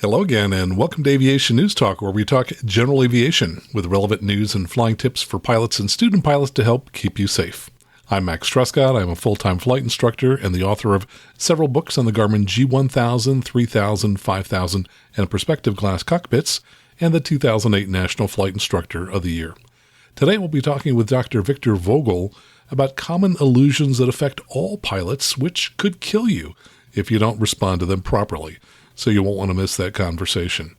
Hello again, and welcome to Aviation News Talk, where we talk general aviation with relevant news and flying tips for pilots and student pilots to help keep you safe. I'm Max Truscott. I'm a full-time flight instructor and the author of several books on the Garmin G1000, 3000, 5000, and perspective glass cockpits, and the 2008 National Flight Instructor of the Year. Today we'll be talking with Dr. Victor Vogel about common illusions that affect all pilots, which could kill you if you don't respond to them properly. So you won't want to miss that conversation.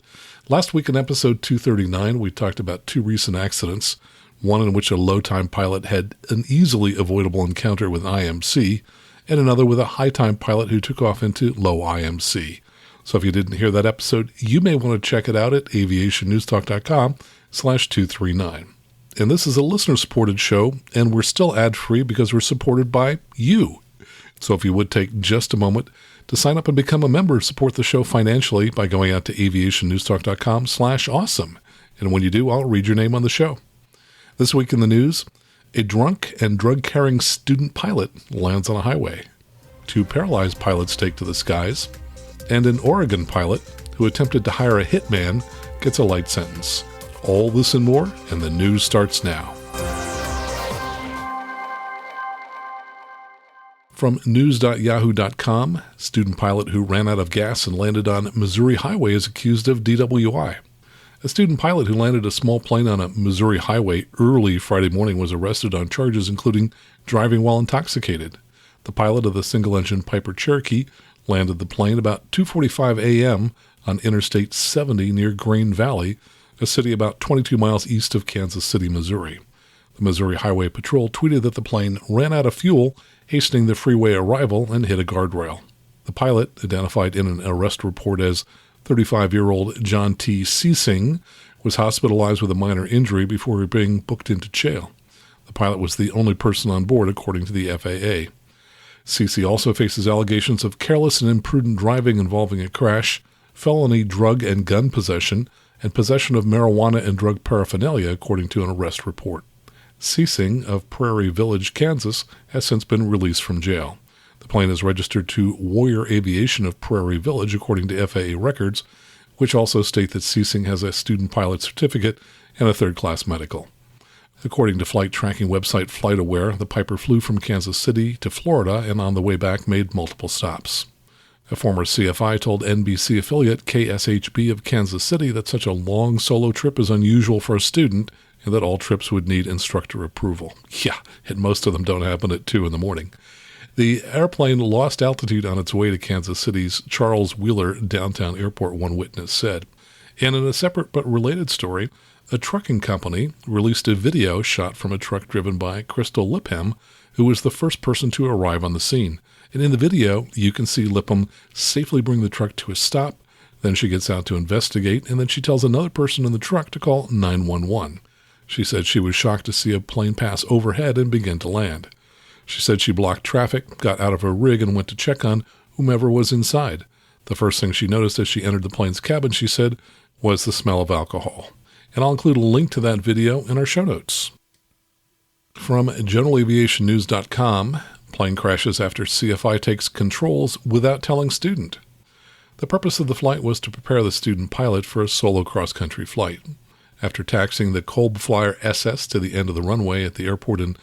Last week in episode 239, we talked about two recent accidents, one in which a low-time pilot had an easily avoidable encounter with IMC, and another with a high-time pilot who took off into low IMC. So if you didn't hear that episode, you may want to check it out at aviationnewstalk.com/239. And this is a listener-supported show, and we're still ad-free because we're supported by you. So if you would take just a moment to sign up and become a member, support the show financially by going out to aviationnewstalk.com/awesome. And when you do, I'll read your name on the show. This week in the news, a drunk and drug-carrying student pilot lands on a highway. Two paralyzed pilots take to the skies. And an Oregon pilot who attempted to hire a hitman gets a light sentence. All this and more, and the news starts now. From news.yahoo.com, student pilot who ran out of gas and landed on Missouri highway is accused of DWI. A student pilot who landed a small plane on a Missouri highway early Friday morning was arrested on charges including driving while intoxicated. The pilot of the single-engine Piper Cherokee landed the plane about 2:45 a.m. on Interstate 70 near Grain Valley, a city about 22 miles east of Kansas City, Missouri. The Missouri Highway Patrol tweeted that the plane ran out of fuel, hastening the freeway arrival, and hit a guardrail. The pilot, identified in an arrest report as 35-year-old John T. Seesing, was hospitalized with a minor injury before being booked into jail. The pilot was the only person on board, according to the FAA. Seesing also faces allegations of careless and imprudent driving involving a crash, felony drug and gun possession, and possession of marijuana and drug paraphernalia, according to an arrest report. Seesing of Prairie Village, Kansas, has since been released from jail. The plane is registered to Warrior Aviation of Prairie Village, according to FAA records, which also state that Seesing has a student pilot certificate and a third-class medical. According to flight tracking website FlightAware, the Piper flew from Kansas City to Florida and on the way back made multiple stops. A former CFI told NBC affiliate KSHB of Kansas City that such a long solo trip is unusual for a student and that all trips would need instructor approval. Yeah, and most of them don't happen at 2 in the morning. The airplane lost altitude on its way to Kansas City's Charles Wheeler downtown airport, one witness said. And in a separate but related story, a trucking company released a video shot from a truck driven by Crystal Lipham, who was the first person to arrive on the scene. And in the video, you can see Lipham safely bring the truck to a stop. Then she gets out to investigate, and then she tells another person in the truck to call 911. She said she was shocked to see a plane pass overhead and begin to land. She said she blocked traffic, got out of her rig, and went to check on whomever was inside. The first thing she noticed as she entered the plane's cabin, she said, was the smell of alcohol. And I'll include a link to that video in our show notes. From generalaviationnews.com, plane crashes after CFI takes controls without telling student. The purpose of the flight was to prepare the student pilot for a solo cross-country flight. After taxiing the Kolb Flyer SS to the end of the runway at the airport in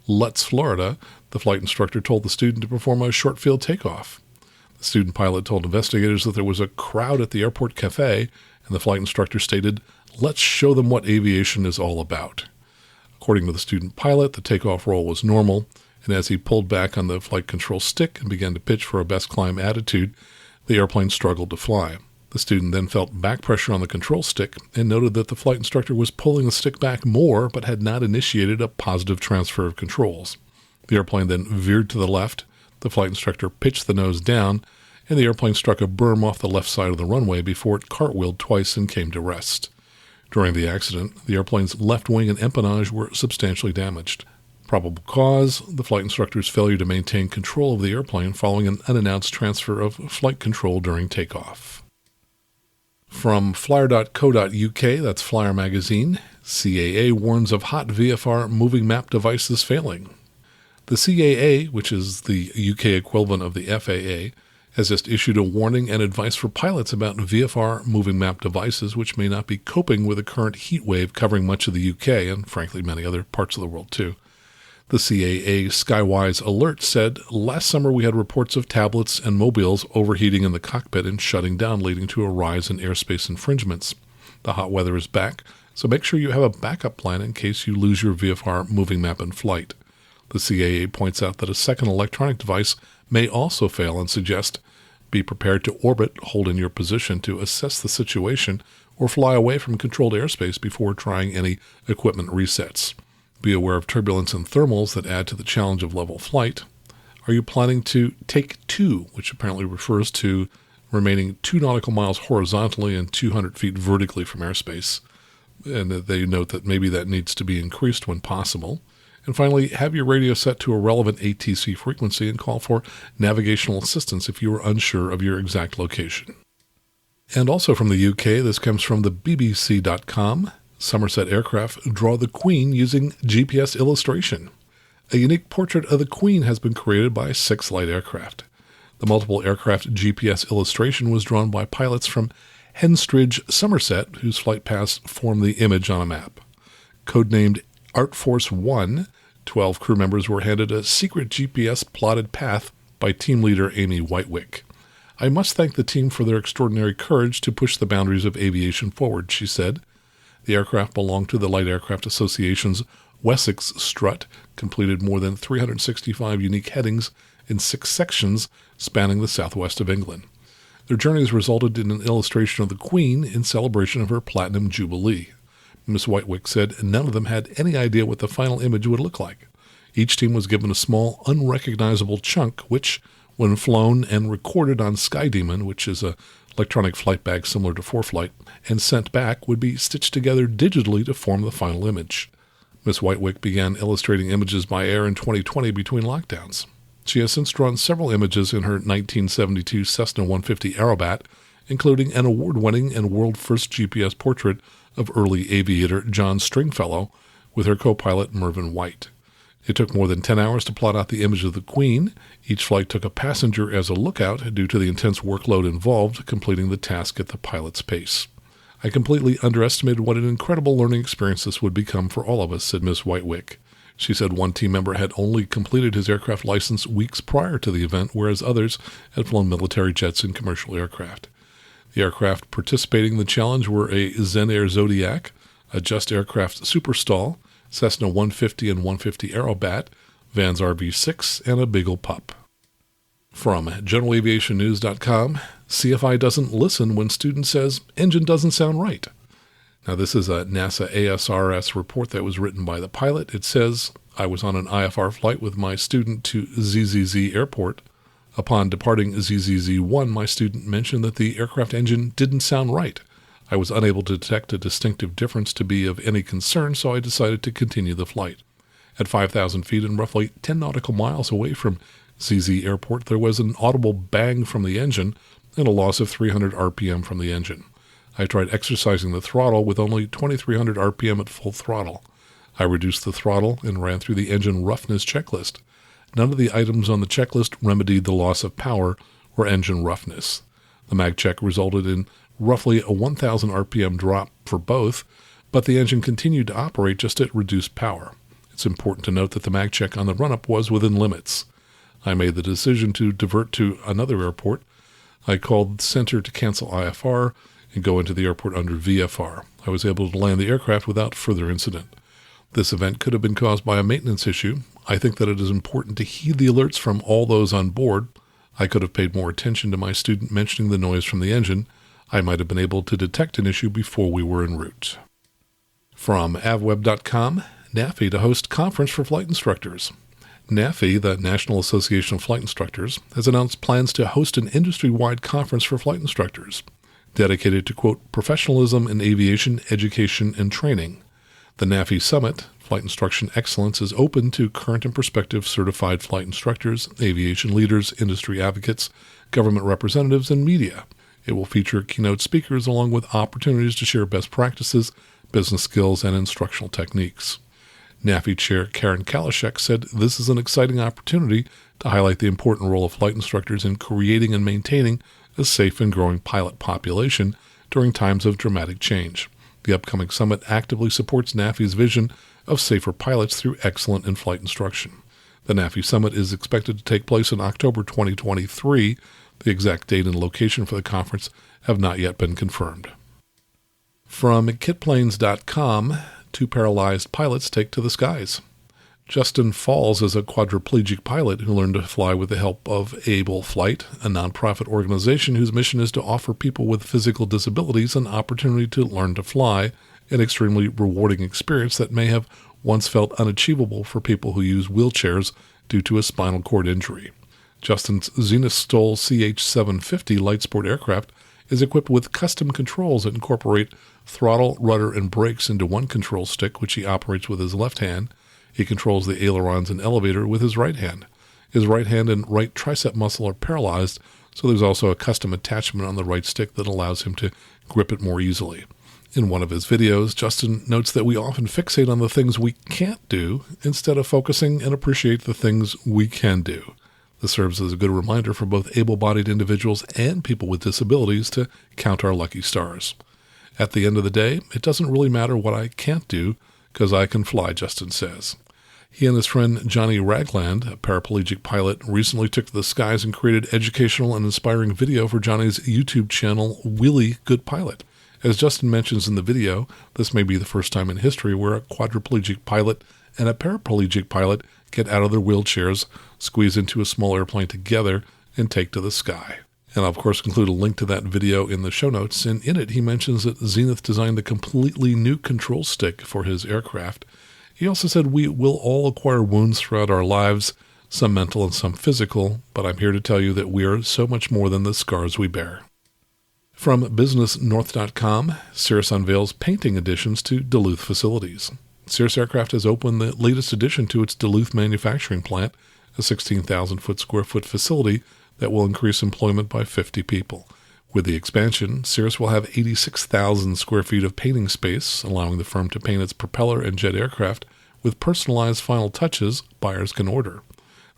Lutz, Florida, the flight instructor told the student to perform a short field takeoff. The student pilot told investigators that there was a crowd at the airport cafe, and the flight instructor stated, "Let's show them what aviation is all about." According to the student pilot, the takeoff roll was normal, and as he pulled back on the flight control stick and began to pitch for a best climb attitude, the airplane struggled to fly. The student then felt back pressure on the control stick and noted that the flight instructor was pulling the stick back more but had not initiated a positive transfer of controls. The airplane then veered to the left, the flight instructor pitched the nose down, and the airplane struck a berm off the left side of the runway before it cartwheeled twice and came to rest. During the accident, the airplane's left wing and empennage were substantially damaged. Probable cause, the flight instructor's failure to maintain control of the airplane following an unannounced transfer of flight control during takeoff. From flyer.co.uk, that's Flyer Magazine, CAA warns of hot VFR moving map devices failing. The CAA, which is the UK equivalent of the FAA, has just issued a warning and advice for pilots about VFR moving map devices which may not be coping with the current heat wave covering much of the UK and, frankly, many other parts of the world too. The CAA Skywise Alert said, last summer we had reports of tablets and mobiles overheating in the cockpit and shutting down, leading to a rise in airspace infringements. The hot weather is back, so make sure you have a backup plan in case you lose your VFR moving map in flight. The CAA points out that a second electronic device may also fail and suggest be prepared to orbit, hold in your position to assess the situation, or fly away from controlled airspace before trying any equipment resets. Be aware of turbulence and thermals that add to the challenge of level flight. Are you planning to take 2, which apparently refers to remaining 2 nautical miles horizontally and 200 feet vertically from airspace? And they note that maybe that needs to be increased when possible. And finally, have your radio set to a relevant ATC frequency and call for navigational assistance if you are unsure of your exact location. And also from the UK, this comes from the BBC.com. Somerset aircraft draw the Queen using GPS illustration. A unique portrait of the Queen has been created by 6 light aircraft. The multiple aircraft GPS illustration was drawn by pilots from Henstridge, Somerset, whose flight paths form the image on a map. Codenamed Art Force 1, 12 crew members were handed a secret GPS plotted path by team leader Amy Whitewick. I must thank the team for their extraordinary courage to push the boundaries of aviation forward, she said. The aircraft belonged to the Light Aircraft Association's Wessex strut, completed more than 365 unique headings in 6 sections spanning the southwest of England. Their journeys resulted in an illustration of the Queen in celebration of her Platinum Jubilee. Miss Whitewick said none of them had any idea what the final image would look like. Each team was given a small, unrecognizable chunk, which, when flown and recorded on SkyDemon, which is a electronic flight bag similar to ForeFlight, and sent back, would be stitched together digitally to form the final image. Miss Whitewick began illustrating images by air in 2020 between lockdowns. She has since drawn several images in her 1972 Cessna 150 Aerobat, including an award-winning and world-first GPS portrait of early aviator John Stringfellow with her co-pilot Mervyn White. It took more than 10 hours to plot out the image of the Queen. Each flight took a passenger as a lookout due to the intense workload involved completing the task at the pilot's pace. I completely underestimated what an incredible learning experience this would become for all of us, said Miss Whitewick. She said one team member had only completed his aircraft license weeks prior to the event, whereas others had flown military jets and commercial aircraft. The aircraft participating in the challenge were a Zen Air Zodiac, a Just Aircraft Superstall, Cessna 150 and 150 Aerobat, Vans RB6, and a Beagle Pup. From GeneralAviationNews.com, CFI doesn't listen when student says engine doesn't sound right. Now, this is a NASA ASRS report that was written by the pilot. It says, I was on an IFR flight with my student to ZZZ Airport. Upon departing ZZZ-1, my student mentioned that the aircraft engine didn't sound right. I was unable to detect a distinctive difference to be of any concern, so I decided to continue the flight. At 5,000 feet and roughly 10 nautical miles away from ZZ Airport, there was an audible bang from the engine and a loss of 300 RPM from the engine. I tried exercising the throttle with only 2,300 RPM at full throttle. I reduced the throttle and ran through the engine roughness checklist. None of the items on the checklist remedied the loss of power or engine roughness. The mag check resulted in roughly a 1,000 RPM drop for both, but the engine continued to operate just at reduced power. It's important to note that the mag check on the run-up was within limits. I made the decision to divert to another airport. I called the center to cancel IFR and go into the airport under VFR. I was able to land the aircraft without further incident. This event could have been caused by a maintenance issue. I think that it is important to heed the alerts from all those on board. I could have paid more attention to my student mentioning the noise from the engine. I might have been able to detect an issue before we were en route. From avweb.com, NAFI to host conference for flight instructors. NAFI, the National Association of Flight Instructors, has announced plans to host an industry-wide conference for flight instructors, dedicated to, quote, professionalism in aviation, education, and training. The NAFI Summit, Flight Instruction Excellence, is open to current and prospective certified flight instructors, aviation leaders, industry advocates, government representatives, and media. It will feature keynote speakers along with opportunities to share best practices, business skills, and instructional techniques. NAFI Chair Karen Kalashek said this is an exciting opportunity to highlight the important role of flight instructors in creating and maintaining a safe and growing pilot population during times of dramatic change. The upcoming summit actively supports NAFI's vision of safer pilots through excellent in-flight instruction. The NAFI summit is expected to take place in October 2023. The exact date and location for the conference have not yet been confirmed. From kitplanes.com, 2 paralyzed pilots take to the skies. Justin Falls is a quadriplegic pilot who learned to fly with the help of Able Flight, a nonprofit organization whose mission is to offer people with physical disabilities an opportunity to learn to fly, an extremely rewarding experience that may have once felt unachievable for people who use wheelchairs due to a spinal cord injury. Justin's Zenith Stoll CH-750 light sport aircraft is equipped with custom controls that incorporate throttle, rudder, and brakes into one control stick, which he operates with his left hand. He controls the ailerons and elevator with his right hand. His right hand and right tricep muscle are paralyzed, so there's also a custom attachment on the right stick that allows him to grip it more easily. In one of his videos, Justin notes that we often fixate on the things we can't do instead of focusing and appreciate the things we can do. This serves as a good reminder for both able-bodied individuals and people with disabilities to count our lucky stars. At the end of the day, it doesn't really matter what I can't do, because I can fly, Justin says. He and his friend Johnny Ragland, a paraplegic pilot, recently took to the skies and created educational and inspiring video for Johnny's YouTube channel, Wheelie Good Pilot. As Justin mentions in the video, this may be the first time in history where a quadriplegic pilot and a paraplegic pilot get out of their wheelchairs, squeeze into a small airplane together, and take to the sky. And I'll, of course, include a link to that video in the show notes, and in it he mentions that Zenith designed a completely new control stick for his aircraft. He also said we will all acquire wounds throughout our lives, some mental and some physical, but I'm here to tell you that we are so much more than the scars we bear. From businessnorth.com, Cirrus unveils painting additions to Duluth facilities. Cirrus Aircraft has opened the latest addition to its Duluth manufacturing plant, a 16,000 square foot facility that will increase employment by 50 people. With the expansion, Cirrus will have 86,000 square feet of painting space, allowing the firm to paint its propeller and jet aircraft with personalized final touches buyers can order.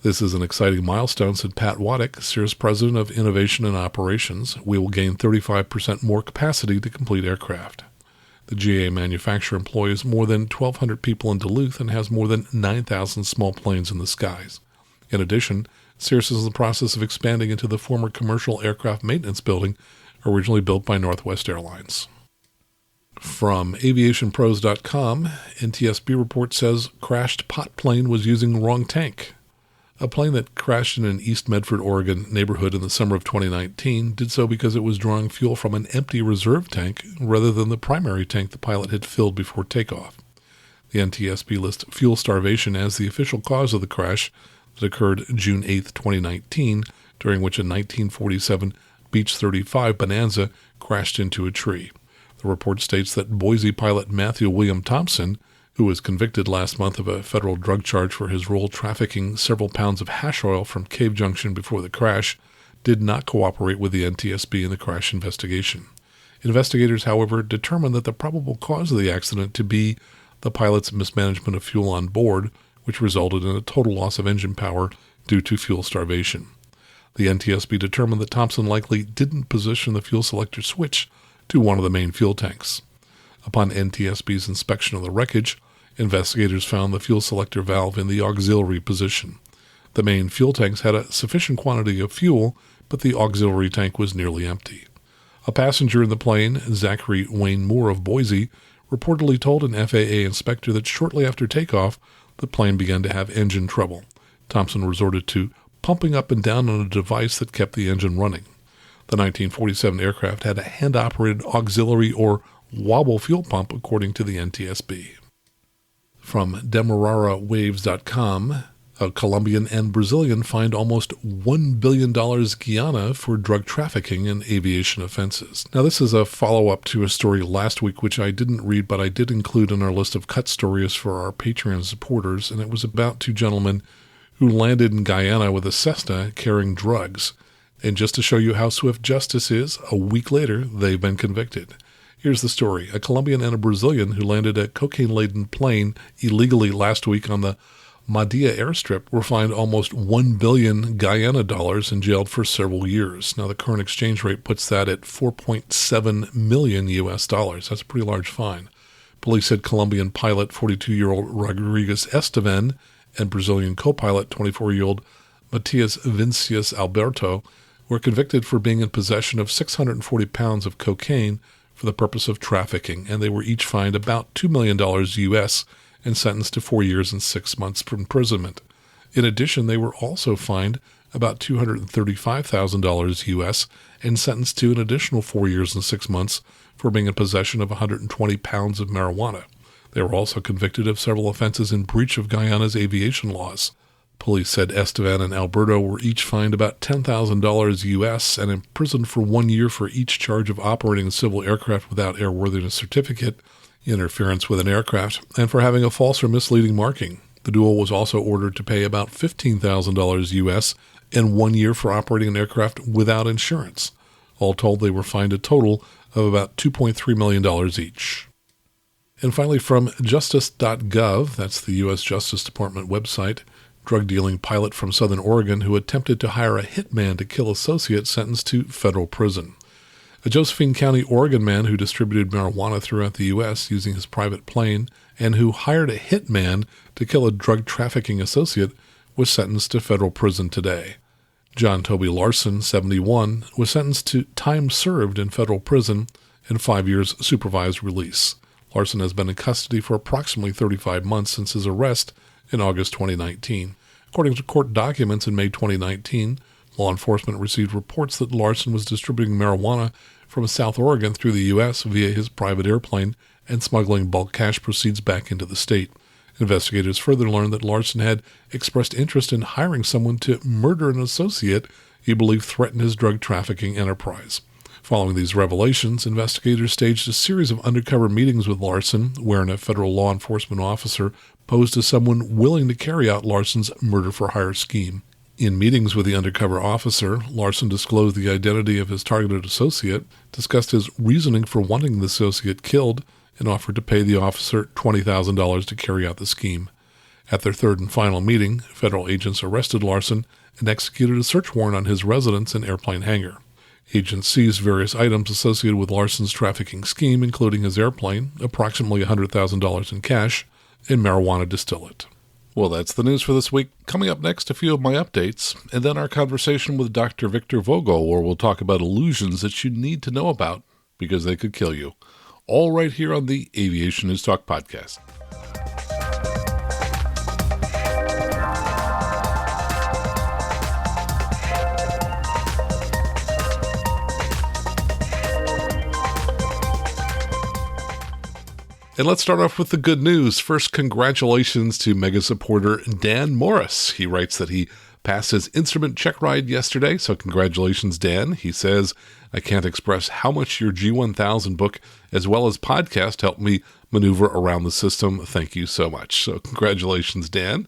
This is an exciting milestone, said Pat Waddick, Cirrus President of Innovation and Operations. We will gain 35% more capacity to complete aircraft. The GA manufacturer employs more than 1,200 people in Duluth and has more than 9,000 small planes in the skies. In addition, Cirrus is in the process of expanding into the former commercial aircraft maintenance building, originally built by Northwest Airlines. From aviationpros.com, NTSB report says crashed pot plane was using wrong tank. A plane that crashed in an East Medford, Oregon neighborhood in the summer of 2019 did so because it was drawing fuel from an empty reserve tank rather than the primary tank the pilot had filled before takeoff. The NTSB lists fuel starvation as the official cause of the crash that occurred June 8, 2019, during which a 1947 Beech 35 Bonanza crashed into a tree. The report states that Boise pilot Matthew William Thompson, who was convicted last month of a federal drug charge for his role trafficking several pounds of hash oil from Cave Junction before the crash, did not cooperate with the NTSB in the crash investigation. Investigators, however, determined that the probable cause of the accident to be the pilot's mismanagement of fuel on board, which resulted in a total loss of engine power due to fuel starvation. The NTSB determined that Thompson likely didn't position the fuel selector switch to one of the main fuel tanks. Upon NTSB's inspection of the wreckage, investigators found the fuel selector valve in the auxiliary position. The main fuel tanks had a sufficient quantity of fuel, but the auxiliary tank was nearly empty. A passenger in the plane, Zachary Wayne Moore of Boise, reportedly told an FAA inspector that shortly after takeoff, the plane began to have engine trouble. Thompson resorted to pumping up and down on a device that kept the engine running. The 1947 aircraft had a hand-operated auxiliary or wobble fuel pump, according to the NTSB. From DemeraraWaves.com, a Colombian and Brazilian fined almost $1 billion Guyana for drug trafficking and aviation offenses. Now, this is a follow-up to a story last week, which I didn't read, but I did include in our list of cut stories for our Patreon supporters, and it was about 2 gentlemen who landed in Guyana with a Cessna carrying drugs. And just to show you how swift justice is, a week later, they've been convicted. Here's the story. A Colombian and a Brazilian who landed a cocaine-laden plane illegally last week on the Midair airstrip were fined almost 1 billion Guyana dollars and jailed for several years. Now, the current exchange rate puts that at 4.7 million US dollars. That's a pretty large fine. Police said Colombian pilot 42-year-old Rodriguez Estevan and Brazilian co-pilot 24-year-old Matias Vincius Alberto were convicted for being in possession of 640 pounds of cocaine for the purpose of trafficking, and they were each fined about $2 million US and sentenced to 4 years and 6 months for imprisonment. In addition, they were also fined about $235,000 US and sentenced to an additional 4 years and 6 months for being in possession of 120 pounds of marijuana. They were also convicted of several offenses in breach of Guyana's aviation laws. Police said Estevan and Alberto were each fined about $10,000 US and imprisoned for 1 year for each charge of operating a civil aircraft without airworthiness certificate, interference with an aircraft, and for having a false or misleading marking. The duo was also ordered to pay about $15,000 US and 1 year for operating an aircraft without insurance. All told, they were fined a total of about $2.3 million each. And finally, from justice.gov, that's the U.S. Justice Department website, drug-dealing pilot from Southern Oregon who attempted to hire a hitman to kill associate sentenced to federal prison. A Josephine County, Oregon man who distributed marijuana throughout the U.S. using his private plane and who hired a hitman to kill a drug trafficking associate was sentenced to federal prison today. John Toby Larson, 71, was sentenced to time served in federal prison and 5 years supervised release. Larson has been in custody for approximately 35 months since his arrest in August 2019. According to court documents in May 2019, law enforcement received reports that Larson was distributing marijuana from South Oregon through the U.S. via his private airplane and smuggling bulk cash proceeds back into the state. Investigators further learned that Larson had expressed interest in hiring someone to murder an associate he believed threatened his drug trafficking enterprise. Following these revelations, investigators staged a series of undercover meetings with Larson, wherein a federal law enforcement officer posed as someone willing to carry out Larson's murder-for-hire scheme. In meetings with the undercover officer, Larson disclosed the identity of his targeted associate, discussed his reasoning for wanting the associate killed, and offered to pay the officer $20,000 to carry out the scheme. At their third and final meeting, federal agents arrested Larson and executed a search warrant on his residence and airplane hangar. Agents seized various items associated with Larson's trafficking scheme, including his airplane, approximately $100,000 in cash, and marijuana distillate. Well, that's the news for this week. Coming up next, a few of my updates, and then our conversation with Dr. Victor Vogel, where we'll talk about illusions that you need to know about because they could kill you. All right here on the Aviation News Talk podcast. And let's start off with the good news. First, congratulations to mega supporter Dan Morris. He writes that he passed his instrument check ride yesterday, so congratulations, Dan. He says, I can't express how much your G1000 book as well as podcast helped me maneuver around the system. Thank you so much. So congratulations, Dan.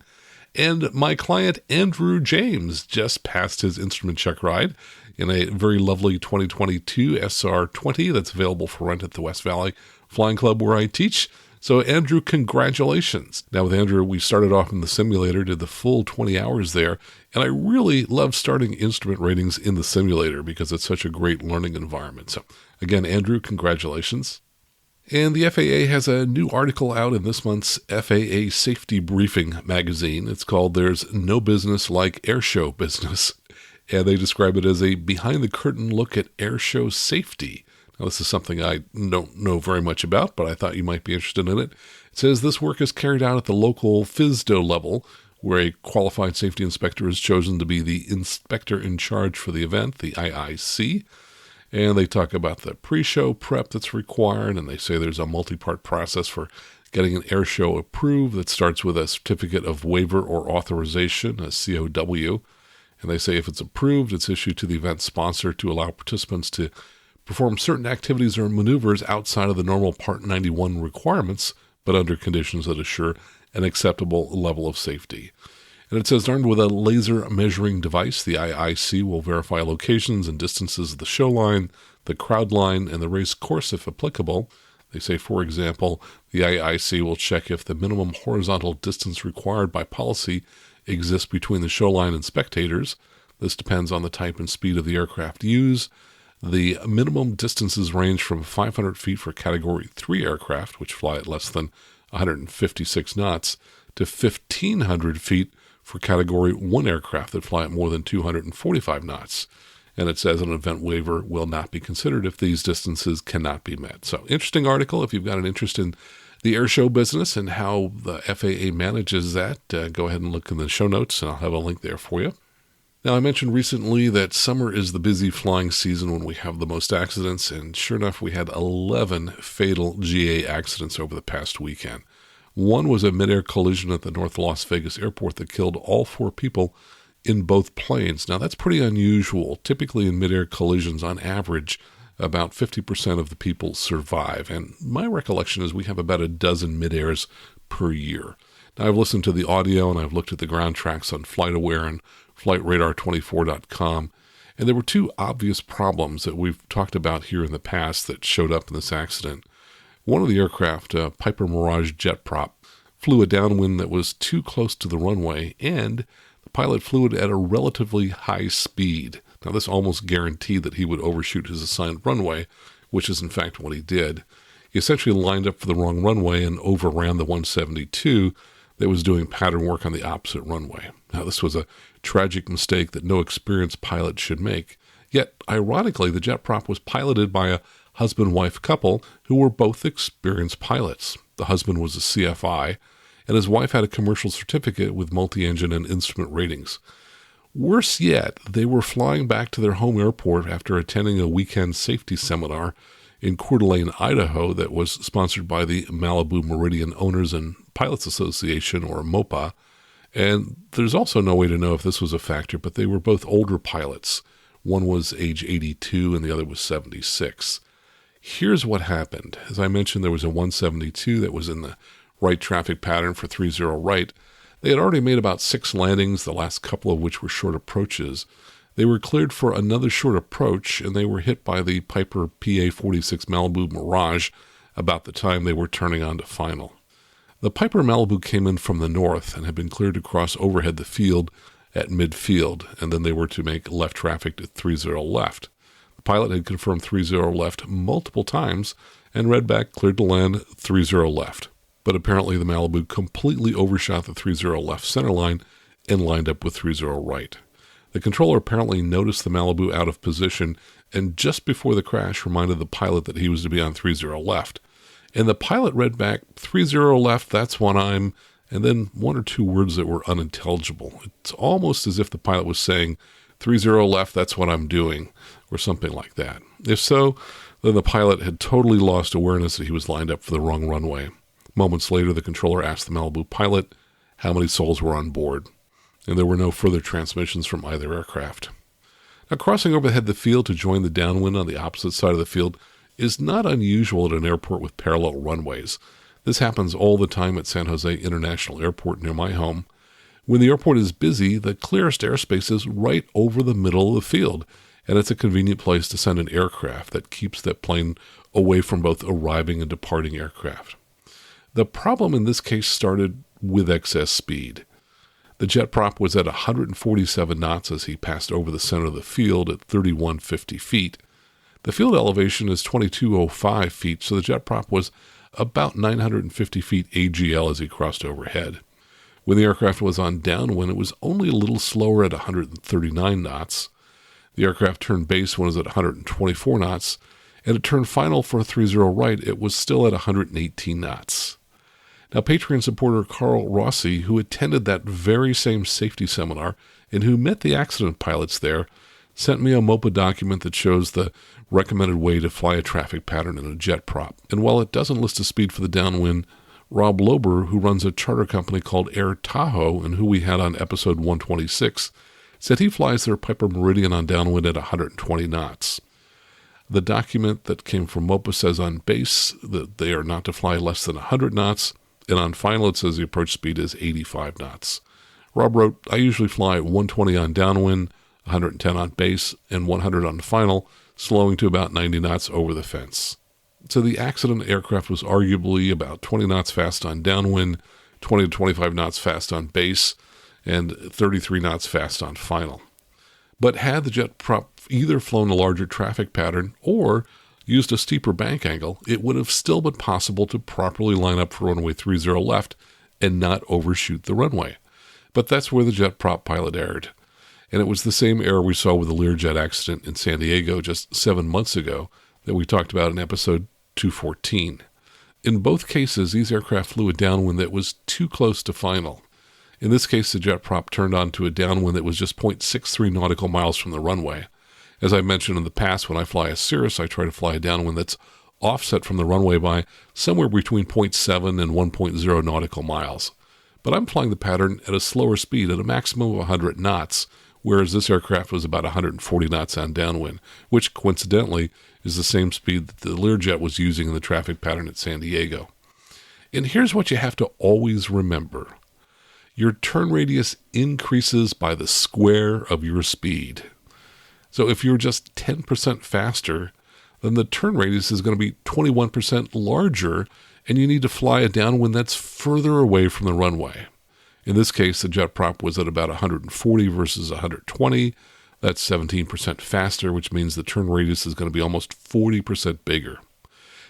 And my client, Andrew James, just passed his instrument check ride in a very lovely 2022 SR20 that's available for rent at the West Valley Flying Club where I teach. So Andrew, congratulations. Now with Andrew, we started off in the simulator, did the full 20 hours there, and I really love starting instrument ratings in the simulator because it's such a great learning environment. So again, Andrew, congratulations. And the FAA has a new article out in this month's FAA Safety Briefing magazine. It's called There's No Business Like Airshow Business. And they describe it as a behind-the-curtain look at airshow safety. Now, this is something I don't know very much about, but I thought you might be interested in it. It says this work is carried out at the local FSDO level, where a qualified safety inspector is chosen to be the inspector in charge for the event, the IIC. And they talk about the pre-show prep that's required, and they say there's a multi-part process for getting an airshow approved that starts with a certificate of waiver or authorization, a COW. And they say if it's approved, it's issued to the event sponsor to allow participants to perform certain activities or maneuvers outside of the normal Part 91 requirements, but under conditions that assure an acceptable level of safety. And it says, armed with a laser measuring device, the IIC will verify locations and distances of the show line, the crowd line, and the race course if applicable. They say, for example, the AIC will check if the minimum horizontal distance required by policy exists between the shoreline and spectators. This depends on the type and speed of the aircraft used. The minimum distances range from 500 feet for Category 3 aircraft, which fly at less than 156 knots, to 1,500 feet for Category 1 aircraft that fly at more than 245 knots. And it says an event waiver will not be considered if these distances cannot be met. So, interesting article. If you've got an interest in the airshow business and how the FAA manages that, go ahead and look in the show notes, and I'll have a link there for you. Now, I mentioned recently that summer is the busy flying season when we have the most accidents, and sure enough, we had 11 fatal GA accidents over the past weekend. One was a Midair collision at the North Las Vegas airport that killed all 4 people in both planes. Now, that's pretty unusual. Typically in Midair collisions, on average, about 50% of the people survive. And my recollection is we have about a dozen Midairs per year. Now, I've listened to the audio and I've looked at the ground tracks on FlightAware and FlightRadar24.com. And there were 2 obvious problems that we've talked about here in the past that showed up in this accident. One of the aircraft, Piper JetProp, flew a downwind that was too close to the runway, and the pilot flew it at a relatively high speed. Now, this almost guaranteed that he would overshoot his assigned runway, which is in fact what he did. He essentially lined up for the wrong runway and overran the 172 that was doing pattern work on the opposite runway. Now, this was a tragic mistake that no experienced pilot should make. Yet, ironically, the JetProp was piloted by a husband-wife couple who were both experienced pilots. The husband was a CFI, and his wife had a commercial certificate with multi-engine and instrument ratings. Worse yet, they were flying back to their home airport after attending a weekend safety seminar in Coeur d'Alene, Idaho, that was sponsored by the Malibu Meridian Owners and Pilots Association, or MOPA. And there's also no way to know if this was a factor, but they were both older pilots. One was age 82 and the other was 76. Here's what happened. As I mentioned, there was a 172 that was in the right traffic pattern for 30 right. They had already made about 6 landings, the last couple of which were short approaches. They were cleared for another short approach, and they were hit by the Piper PA-46 Malibu Mirage about the time they were turning on to final. The Piper Malibu came in from the north and had been cleared to cross overhead the field at midfield, and then they were to make left traffic to 30 left. The pilot had confirmed 30 left multiple times and read back cleared to land 30 left. But apparently the Malibu completely overshot the 30 left center line and lined up with 30 right. The controller apparently noticed the Malibu out of position and just before the crash reminded the pilot that he was to be on 30 left. And the pilot read back 30 left, that's what I'm, and then 1 or 2 words that were unintelligible. It's almost as if the pilot was saying 30 left, that's what I'm doing, or something like that. If so, then the pilot had totally lost awareness that he was lined up for the wrong runway. Moments later, the controller asked the Malibu pilot how many souls were on board, and there were no further transmissions from either aircraft. Now, crossing overhead the field to join the downwind on the opposite side of the field is not unusual at an airport with parallel runways. This happens all the time at San Jose International Airport near my home. When the airport is busy, the clearest airspace is right over the middle of the field, and it's a convenient place to send an aircraft that keeps that plane away from both arriving and departing aircraft. The problem in this case started with excess speed. The JetProp was at 147 knots as he passed over the center of the field at 3,150 feet. The field elevation is 2,205 feet, so the JetProp was about 950 feet AGL as he crossed overhead. When the aircraft was on downwind, it was only a little slower at 139 knots. The aircraft turned base when it was at 124 knots, and it turned final for 30 right. It was still at 118 knots. Now, Patreon supporter Carl Rossi, who attended that very same safety seminar and who met the accident pilots there, sent me a MOPA document that shows the recommended way to fly a traffic pattern in a JetProp. And while it doesn't list a speed for the downwind, Rob Lober, who runs a charter company called Air Tahoe and who we had on episode 126, said he flies their Piper Meridian on downwind at 120 knots. The document that came from MOPA says on base that they are not to fly less than 100 knots, and on final it says the approach speed is 85 knots. Rob wrote, I usually fly 120 on downwind, 110 on base, and 100 on final, slowing to about 90 knots over the fence. So the accident aircraft was arguably about 20 knots fast on downwind, 20 to 25 knots fast on base, and 33 knots fast on final. But had the jet prop either flown a larger traffic pattern or used a steeper bank angle, it would have still been possible to properly line up for runway 30 left and not overshoot the runway. But that's where the jet prop pilot erred. And it was the same error we saw with the Learjet accident in San Diego just 7 months ago that we talked about in episode 214. In both cases, these aircraft flew a downwind that was too close to final. In this case, the jet prop turned onto a downwind that was just 0.63 nautical miles from the runway. As I mentioned in the past, when I fly a Cirrus, I try to fly a downwind that's offset from the runway by somewhere between 0.7 and 1.0 nautical miles. But I'm flying the pattern at a slower speed at a maximum of 100 knots, whereas this aircraft was about 140 knots on downwind, which coincidentally is the same speed that the Learjet was using in the traffic pattern at San Diego. And here's what you have to always remember. Your turn radius increases by the square of your speed. So if you're just 10% faster, then the turn radius is going to be 21% larger, and you need to fly a downwind that's further away from the runway. In this case, the jet prop was at about 140 versus 120. That's 17% faster, which means the turn radius is going to be almost 40% bigger.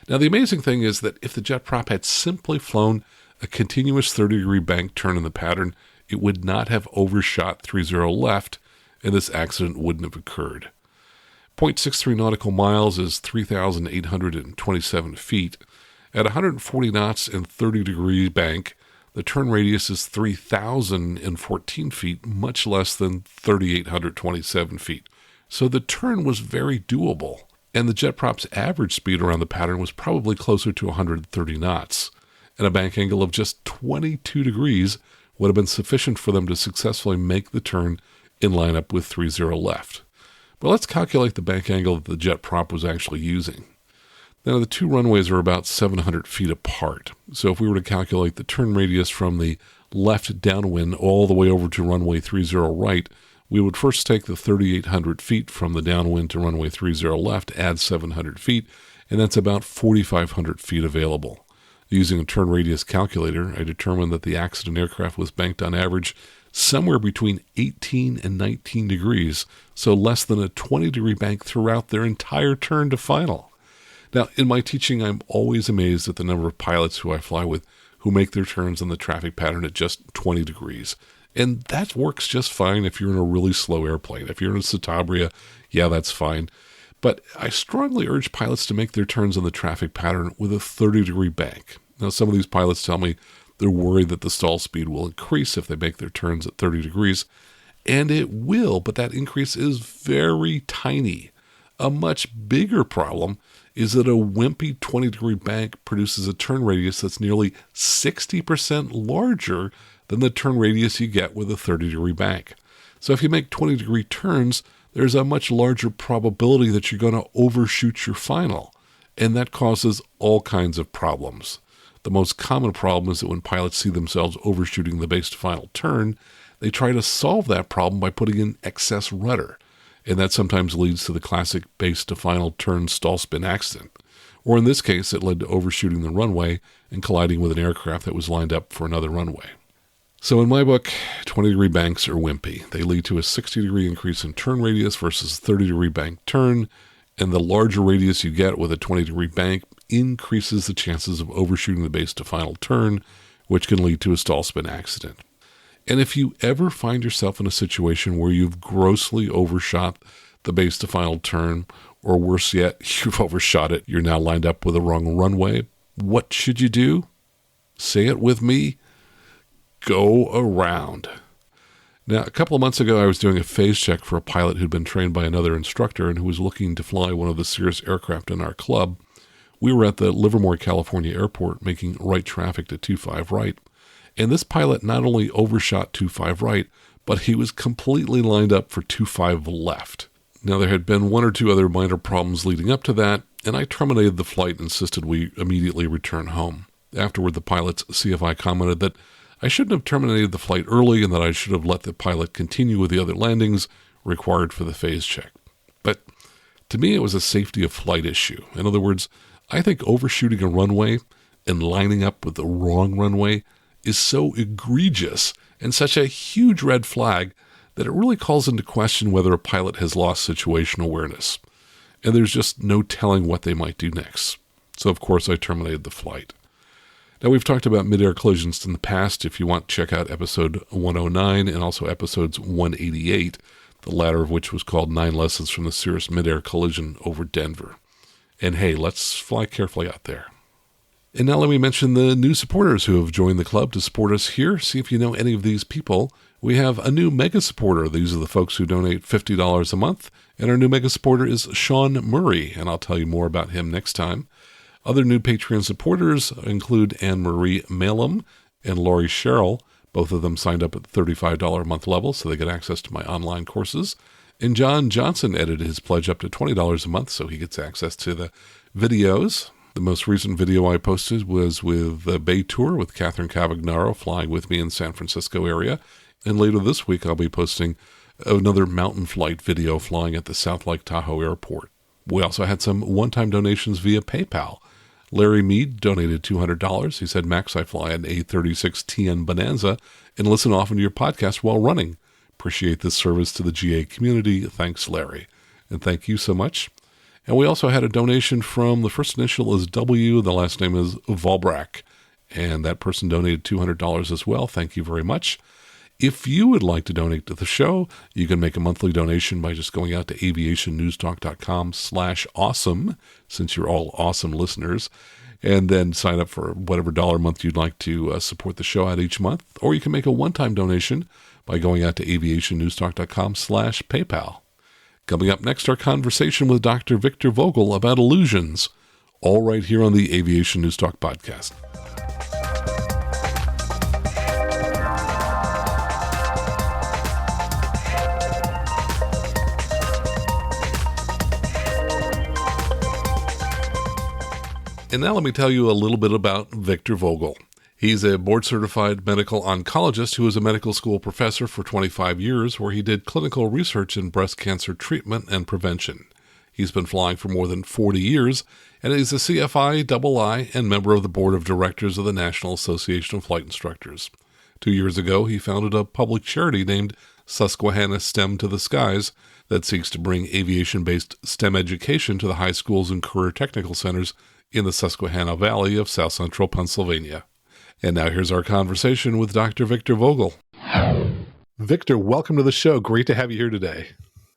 Now, the amazing thing is that if the jet prop had simply flown a continuous 30-degree bank turn in the pattern, it would not have overshot 30 left, and this accident wouldn't have occurred. 0.63 nautical miles is 3,827 feet. At 140 knots and 30-degree bank, the turn radius is 3,014 feet, much less than 3,827 feet. So the turn was very doable, and the jet prop's average speed around the pattern was probably closer to 130 knots. And a bank angle of just 22 degrees would have been sufficient for them to successfully make the turn in line up with 30 left. But let's calculate the bank angle that the jet prop was actually using. Now, the two runways are about 700 feet apart. So if we were to calculate the turn radius from the left downwind all the way over to runway 30 right, we would first take the 3,800 feet from the downwind to runway 30 left, add 700 feet, and that's about 4,500 feet available. Using a turn radius calculator, I determined that the accident aircraft was banked on average somewhere between 18 and 19 degrees, so less than a 20-degree bank throughout their entire turn to final. Now, in my teaching, I'm always amazed at the number of pilots who I fly with who make their turns on the traffic pattern at just 20 degrees. And that works just fine if you're in a really slow airplane. If you're in a Citabria, yeah, that's fine. But I strongly urge pilots to make their turns on the traffic pattern with a 30-degree bank. Now, some of these pilots tell me they're worried that the stall speed will increase if they make their turns at 30 degrees. And it will, but that increase is very tiny. A much bigger problem is that a wimpy 20-degree bank produces a turn radius that's nearly 60% larger than the turn radius you get with a 30-degree bank. So if you make 20-degree turns, there's a much larger probability that you're going to overshoot your final, and that causes all kinds of problems. The most common problem is that when pilots see themselves overshooting the base to final turn, they try to solve that problem by putting in excess rudder, and that sometimes leads to the classic base to final turn stall spin accident. Or in this case, it led to overshooting the runway and colliding with an aircraft that was lined up for another runway. So in my book, 20-degree banks are wimpy. They lead to a 60-degree increase in turn radius versus 30-degree bank turn, and the larger radius you get with a 20-degree bank increases the chances of overshooting the base to final turn, which can lead to a stall spin accident. And if you ever find yourself in a situation where you've grossly overshot the base to final turn, or worse yet, you've overshot it, you're now lined up with the wrong runway, what should you do? Say it with me. Go around. Now, a couple of months ago, I was doing a phase check for a pilot who'd been trained by another instructor and who was looking to fly one of the Cirrus aircraft in our club. We were at the Livermore, California airport making right traffic to 25 right. And this pilot not only overshot 25 right, but he was completely lined up for 25 left. Now, there had been one or two other minor problems leading up to that, and I terminated the flight and insisted we immediately return home. Afterward, the pilot's CFI commented that I shouldn't have terminated the flight early and that I should have let the pilot continue with the other landings required for the phase check. But to me, it was a safety of flight issue. In other words, I think overshooting a runway and lining up with the wrong runway is so egregious and such a huge red flag that it really calls into question whether a pilot has lost situational awareness. And there's just no telling what they might do next. So, of course, I terminated the flight. Now, we've talked about midair collisions in the past. If you want, check out episode 109 and also episodes 188, the latter of which was called 9 Lessons from the Cirrus Midair Collision over Denver. And hey, let's fly carefully out there. And now let me mention the new supporters who have joined the club to support us here. See if you know any of these people. We have a new mega supporter. These are the folks who donate $50 a month. And our new mega supporter is Sean Murray, and I'll tell you more about him next time. Other new Patreon supporters include Anne-Marie Malum and Laurie Sherrill. Both of them signed up at the $35 a month level, so they get access to my online courses. And John Johnson edited his pledge up to $20 a month, so he gets access to the videos. The most recent video I posted was with the Bay Tour with Catherine Cavagnaro flying with me in San Francisco area. And later this week, I'll be posting another mountain flight video flying at the South Lake Tahoe Airport. We also had some one-time donations via PayPal. Larry Mead donated $200. He said, Max, I fly an A36TN Bonanza and listen often to your podcast while running. Appreciate this service to the GA community. Thanks, Larry. And thank you so much. And we also had a donation from, the first initial is W, the last name is Volbrack. And that person donated $200 as well. Thank you very much. If you would like to donate to the show, you can make a monthly donation by just going out to aviationnewstalk.com/awesome, since you're all awesome listeners, and then sign up for whatever dollar a month you'd like to support the show at each month. Or you can make a one-time donation by going out to aviationnewstalk.com/PayPal. Coming up next, our conversation with Dr. Victor Vogel about illusions, all right here on the Aviation News Talk podcast. And now let me tell you a little bit about Victor Vogel. He's a board-certified medical oncologist who was a medical school professor for 25 years, where he did clinical research in breast cancer treatment and prevention. He's been flying for more than 40 years, and he's a CFI II and member of the board of directors of the National Association of Flight Instructors. 2 years ago, he founded a public charity named Susquehanna STEM to the Skies that seeks to bring aviation-based STEM education to the high schools and career technical centers in the Susquehanna Valley of South Central Pennsylvania. And now here's our conversation with Dr. Victor Vogel. Victor, welcome to the show. Great to have you here today.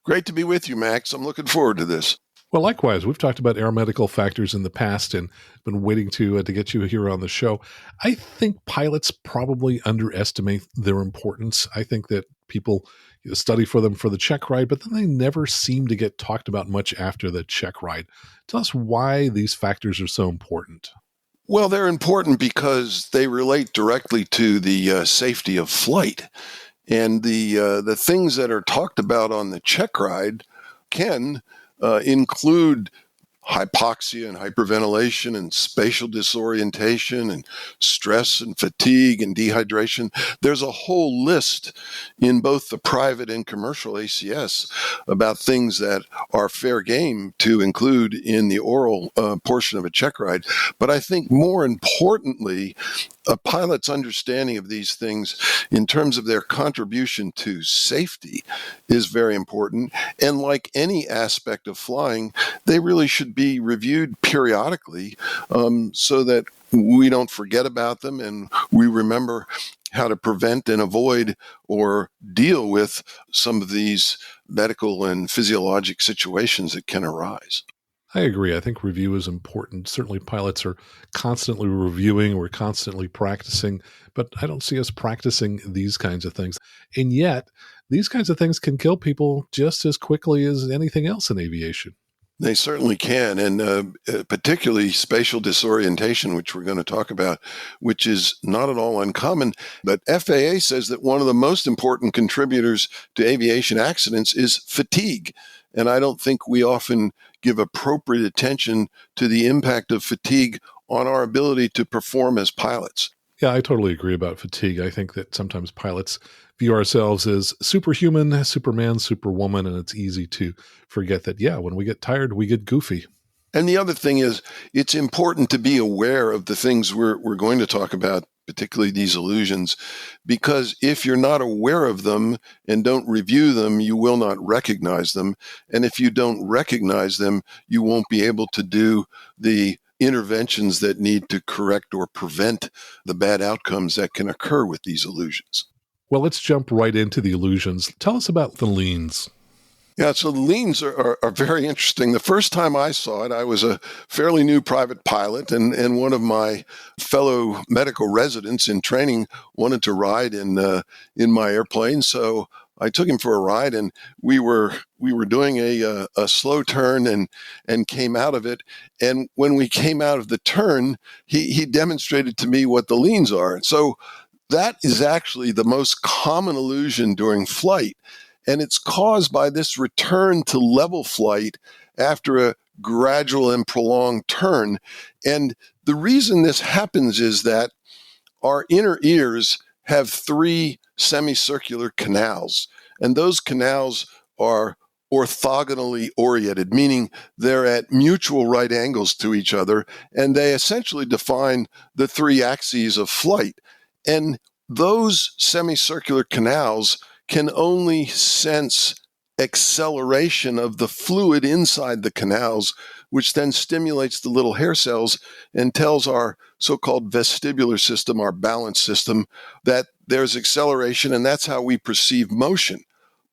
Great to be with you, Max. I'm looking forward to this. Well, likewise, we've talked about aeromedical factors in the past and been waiting to get you here on the show. I think pilots probably underestimate their importance. I think that people study for them for the check ride, but then they never seem to get talked about much after the check ride. Tell us why these factors are so important. Well, they're important because they relate directly to the safety of flight. And the things that are talked about on the check ride can include hypoxia and hyperventilation and spatial disorientation and stress and fatigue and dehydration. There's a whole list in both the private and commercial ACS about things that are fair game to include in the oral portion of a check ride. But I think more importantly, a pilot's understanding of these things in terms of their contribution to safety is very important. And like any aspect of flying, they really should be reviewed periodically so that we don't forget about them and we remember how to prevent and avoid or deal with some of these medical and physiologic situations that can arise. I agree. I think review is important. Certainly pilots are constantly reviewing. We're constantly practicing, but I don't see us practicing these kinds of things. And yet, these kinds of things can kill people just as quickly as anything else in aviation. They certainly can, and particularly spatial disorientation, which we're going to talk about, which is not at all uncommon. But FAA says that one of the most important contributors to aviation accidents is fatigue. And I don't think we often give appropriate attention to the impact of fatigue on our ability to perform as pilots. Yeah, I totally agree about fatigue. I think that sometimes pilots view ourselves as superhuman, Superman, Superwoman, and it's easy to forget that, yeah, when we get tired, we get goofy. And the other thing is, it's important to be aware of the things we're going to talk about, particularly these illusions, because if you're not aware of them and don't review them, you will not recognize them. And if you don't recognize them, you won't be able to do the interventions that need to correct or prevent the bad outcomes that can occur with these illusions. Well, let's jump right into the illusions. Tell us about the leans. Yeah, so the leans are very interesting. The first time I saw it, I was a fairly new private pilot, and one of my fellow medical residents in training wanted to ride in my airplane. So I took him for a ride, and we were doing a slow turn and came out of it. And when we came out of the turn, he demonstrated to me what the leans are. So that is actually the most common illusion during flight. And it's caused by this return to level flight after a gradual and prolonged turn. And the reason this happens is that our inner ears have 3 semicircular canals, and those canals are orthogonally oriented, meaning they're at mutual right angles to each other, and they essentially define the 3 axes of flight. And those semicircular canals can only sense acceleration of the fluid inside the canals, which then stimulates the little hair cells and tells our so-called vestibular system, our balance system, that there's acceleration, and that's how we perceive motion.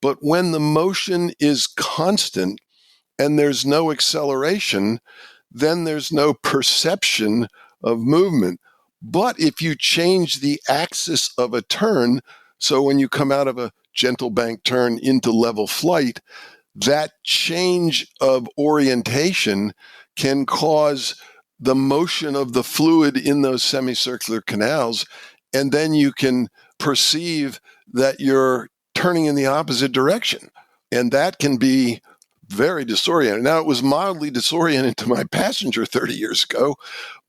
But when the motion is constant and there's no acceleration, then there's no perception of movement. But if you change the axis of a turn, so when you come out of a gentle bank turn into level flight, that change of orientation can cause the motion of the fluid in those semicircular canals, and then you can perceive that you're turning in the opposite direction. And that can be very disorienting. Now, it was mildly disorienting to my passenger 30 years ago,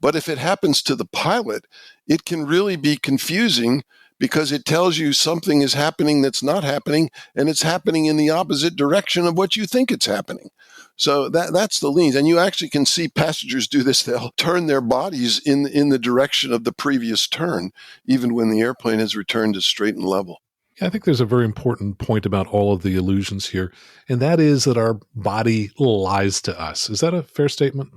but if it happens to the pilot, it can really be confusing because it tells you something is happening that's not happening, and it's happening in the opposite direction of what you think it's happening. So that's the leans. And you actually can see passengers do this. They'll turn their bodies in the direction of the previous turn, even when the airplane has returned to straight and level. Yeah, I think there's a very important point about all of the illusions here, and that is that our body lies to us. Is that a fair statement?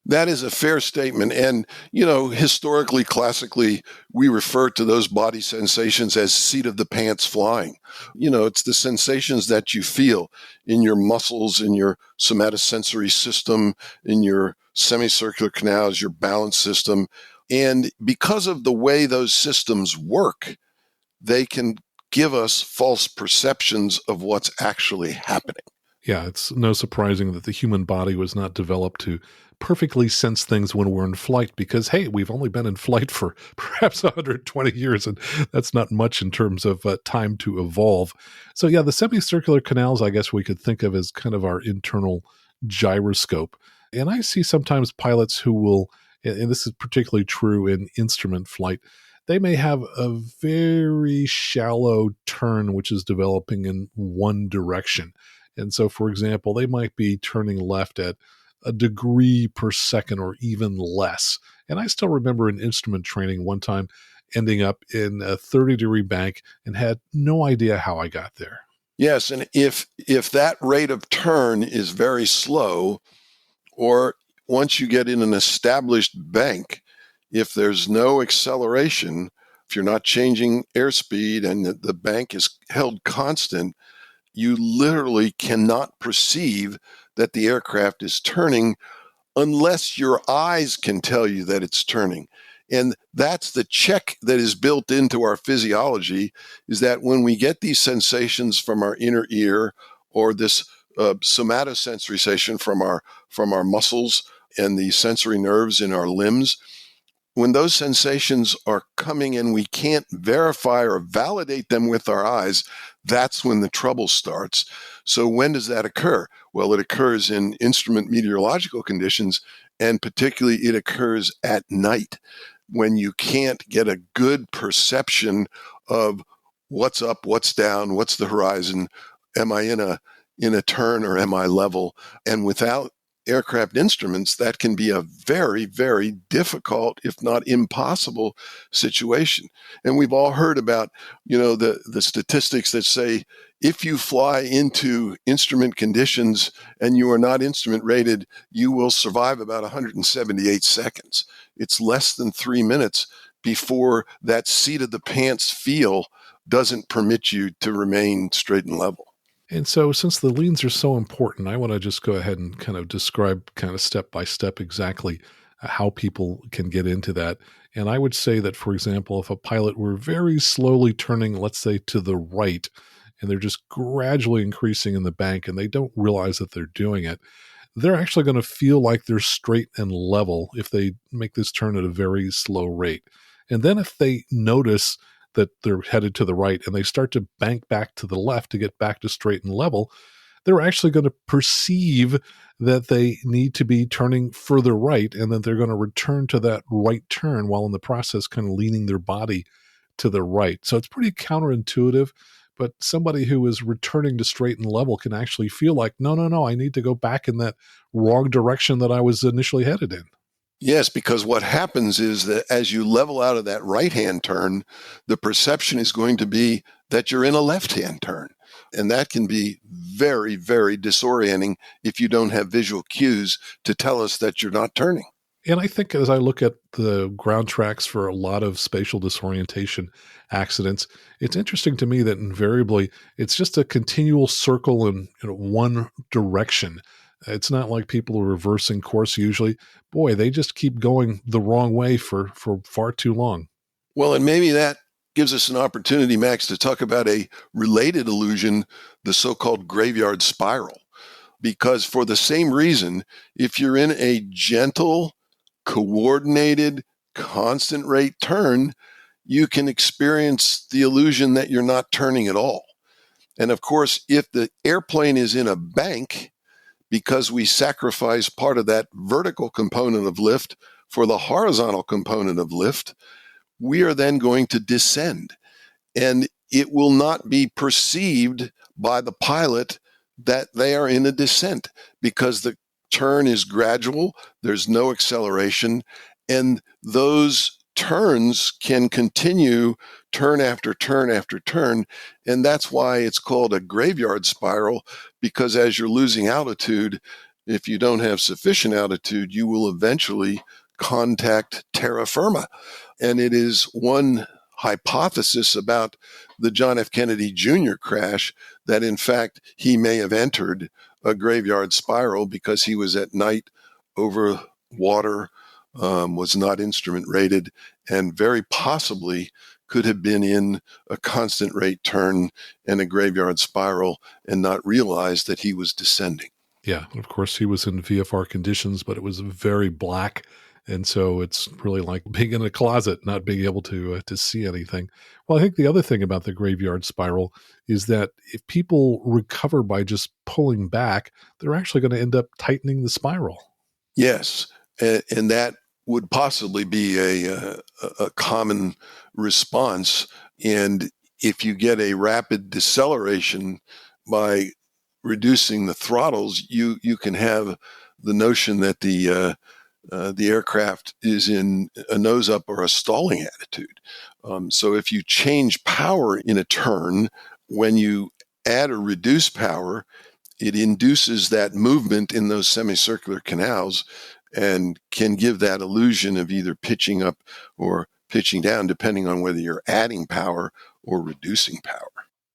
That is a fair statement. And, historically, classically, we refer to those body sensations as seat of the pants flying. It's the sensations that you feel in your muscles, in your somatosensory system, in your semicircular canals, your balance system. And because of the way those systems work, they can give us false perceptions of what's actually happening. Yeah, it's no surprising that the human body was not developed to perfectly sense things when we're in flight because, hey, we've only been in flight for perhaps 120 years, and that's not much in terms of time to evolve. So, yeah, the semicircular canals, I guess we could think of as kind of our internal gyroscope. And I see sometimes pilots who will, and this is particularly true in instrument flight, they may have a very shallow turn which is developing in one direction. And so, for example, they might be turning left at a degree per second or even less. And I still remember in instrument training one time ending up in a 30-degree bank and had no idea how I got there. Yes, and if that rate of turn is very slow, or once you get in an established bank, if there's no acceleration, if you're not changing airspeed and the bank is held constant, you literally cannot perceive that the aircraft is turning unless your eyes can tell you that it's turning. And that's the check that is built into our physiology, is that when we get these sensations from our inner ear or this somatosensory sensation from our muscles and the sensory nerves in our limbs, when those sensations are coming and we can't verify or validate them with our eyes, that's when the trouble starts. So when does that occur? Well, it occurs in instrument meteorological conditions, and particularly it occurs at night when you can't get a good perception of what's up, what's down, what's the horizon, am I in a turn or am I level? And without aircraft instruments, that can be a very, very difficult, if not impossible, situation. And we've all heard about, the statistics that say if you fly into instrument conditions and you are not instrument rated, you will survive about 178 seconds. It's less than 3 minutes before that seat of the pants feel doesn't permit you to remain straight and level. And so since the leans are so important, I want to just go ahead and kind of describe kind of step by step exactly how people can get into that. And I would say that, for example, if a pilot were very slowly turning, let's say, to the right, and they're just gradually increasing in the bank and they don't realize that they're doing it, they're actually going to feel like they're straight and level if they make this turn at a very slow rate. And then if they notice that they're headed to the right and they start to bank back to the left to get back to straight and level, they're actually going to perceive that they need to be turning further right, and that they're going to return to that right turn while in the process kind of leaning their body to the right. So it's pretty counterintuitive, but somebody who is returning to straight and level can actually feel like, no, I need to go back in that wrong direction that I was initially headed in. Yes, because what happens is that as you level out of that right-hand turn, the perception is going to be that you're in a left-hand turn. And that can be very, very disorienting if you don't have visual cues to tell us that you're not turning. And I think as I look at the ground tracks for a lot of spatial disorientation accidents, it's interesting to me that invariably it's just a continual circle in one direction. It's not like people are reversing course usually. Boy, they just keep going the wrong way for far too long. Well, and maybe that gives us an opportunity, Max, to talk about a related illusion, the so-called graveyard spiral. Because for the same reason, if you're in a gentle, coordinated, constant rate turn, you can experience the illusion that you're not turning at all. And of course, if the airplane is in a bank, because we sacrifice part of that vertical component of lift for the horizontal component of lift, we are then going to descend. And it will not be perceived by the pilot that they are in a descent because the turn is gradual, there's no acceleration, and those turns can continue turn after turn after turn. And that's why it's called a graveyard spiral, because as you're losing altitude, if you don't have sufficient altitude, you will eventually contact terra firma. And it is one hypothesis about the John F. Kennedy Jr. crash that, in fact, he may have entered a graveyard spiral because he was at night over water, was not instrument rated, and very possibly could have been in a constant rate turn and a graveyard spiral and not realized that he was descending. Yeah, of course, he was in VFR conditions, but it was very black. And so it's really like being in a closet, not being able to see anything. Well, I think the other thing about the graveyard spiral is that if people recover by just pulling back, they're actually going to end up tightening the spiral. Yes, and that would possibly be a common response. And if you get a rapid deceleration by reducing the throttles, you can have the notion that the aircraft is in a nose up or a stalling attitude. So if you change power in a turn, when you add or reduce power, it induces that movement in those semicircular canals and can give that illusion of either pitching up or pitching down, depending on whether you're adding power or reducing power.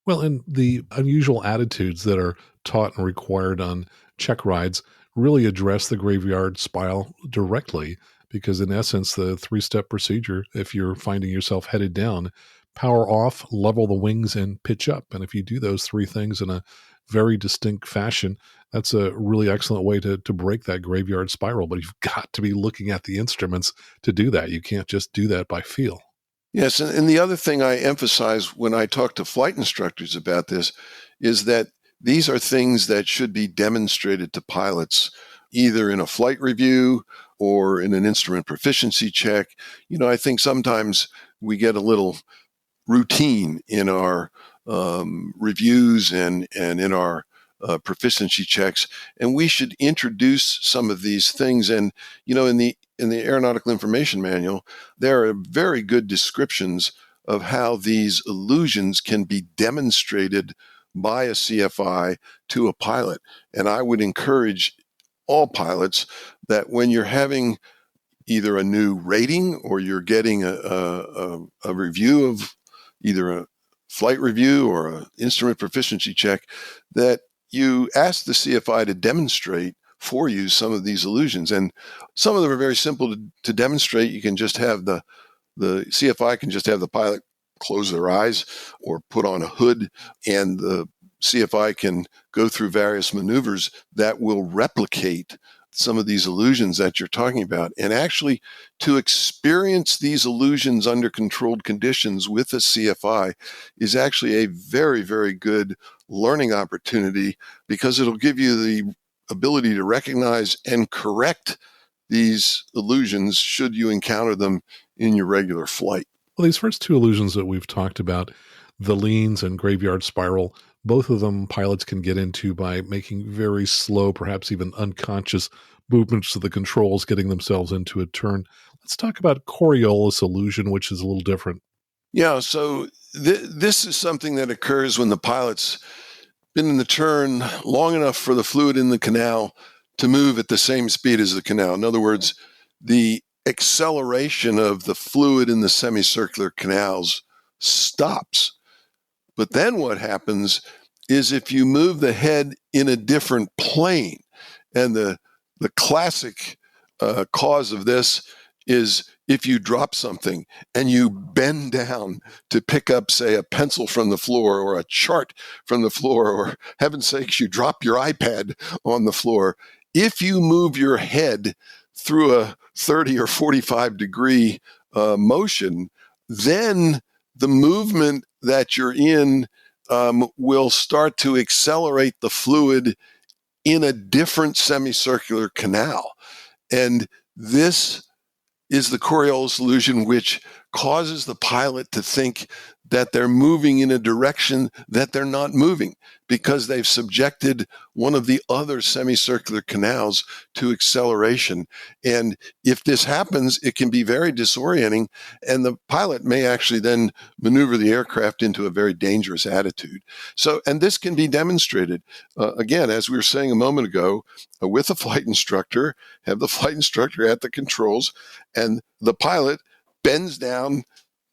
Well, and the unusual attitudes that are taught and required on check rides really address the graveyard spiral directly, because in essence, the 3-step procedure, if you're finding yourself headed down, power off, level the wings, and pitch up. And if you do those 3 things in a very distinct fashion, that's a really excellent way to break that graveyard spiral. But you've got to be looking at the instruments to do that. You can't just do that by feel. Yes, and the other thing I emphasize when I talk to flight instructors about this is that these are things that should be demonstrated to pilots either in a flight review or in an instrument proficiency check. I think sometimes we get a little routine in our reviews and in our proficiency checks, and we should introduce some of these things. And in the Aeronautical Information Manual, there are very good descriptions of how these illusions can be demonstrated by a CFI to a pilot. And I would encourage all pilots that when you're having either a new rating or you're getting a review of either a flight review or an instrument proficiency check, that you ask the CFI to demonstrate for you some of these illusions. And some of them are very simple to demonstrate. You can just have the CFI can just have the pilot close their eyes or put on a hood, and the CFI can go through various maneuvers that will replicate some of these illusions that you're talking about. And actually, to experience these illusions under controlled conditions with a CFI is actually a very, very good learning opportunity, because it'll give you the ability to recognize and correct these illusions should you encounter them in your regular flight. Well, these first two illusions that we've talked about, the leans and graveyard spiral, both of them pilots can get into by making very slow, perhaps even unconscious movements to the controls, getting themselves into a turn. Let's talk about Coriolis illusion, which is a little different. Yeah, so this is something that occurs when the pilot's been in the turn long enough for the fluid in the canal to move at the same speed as the canal. In other words, the acceleration of the fluid in the semicircular canals stops. But then what happens is if you move the head in a different plane, and the classic cause of this is if you drop something and you bend down to pick up, say, a pencil from the floor or a chart from the floor, or heaven's sakes, you drop your iPad on the floor. If you move your head through a 30 or 45 degree motion, then the movement that you're in will start to accelerate the fluid in a different semicircular canal. And this is the Coriolis illusion, which causes the pilot to think that they're moving in a direction that they're not moving, because they've subjected one of the other semicircular canals to acceleration. And if this happens, it can be very disorienting, and the pilot may actually then maneuver the aircraft into a very dangerous attitude. So, and this can be demonstrated, again, as we were saying a moment ago, with a flight instructor, have the flight instructor at the controls, and the pilot bends down,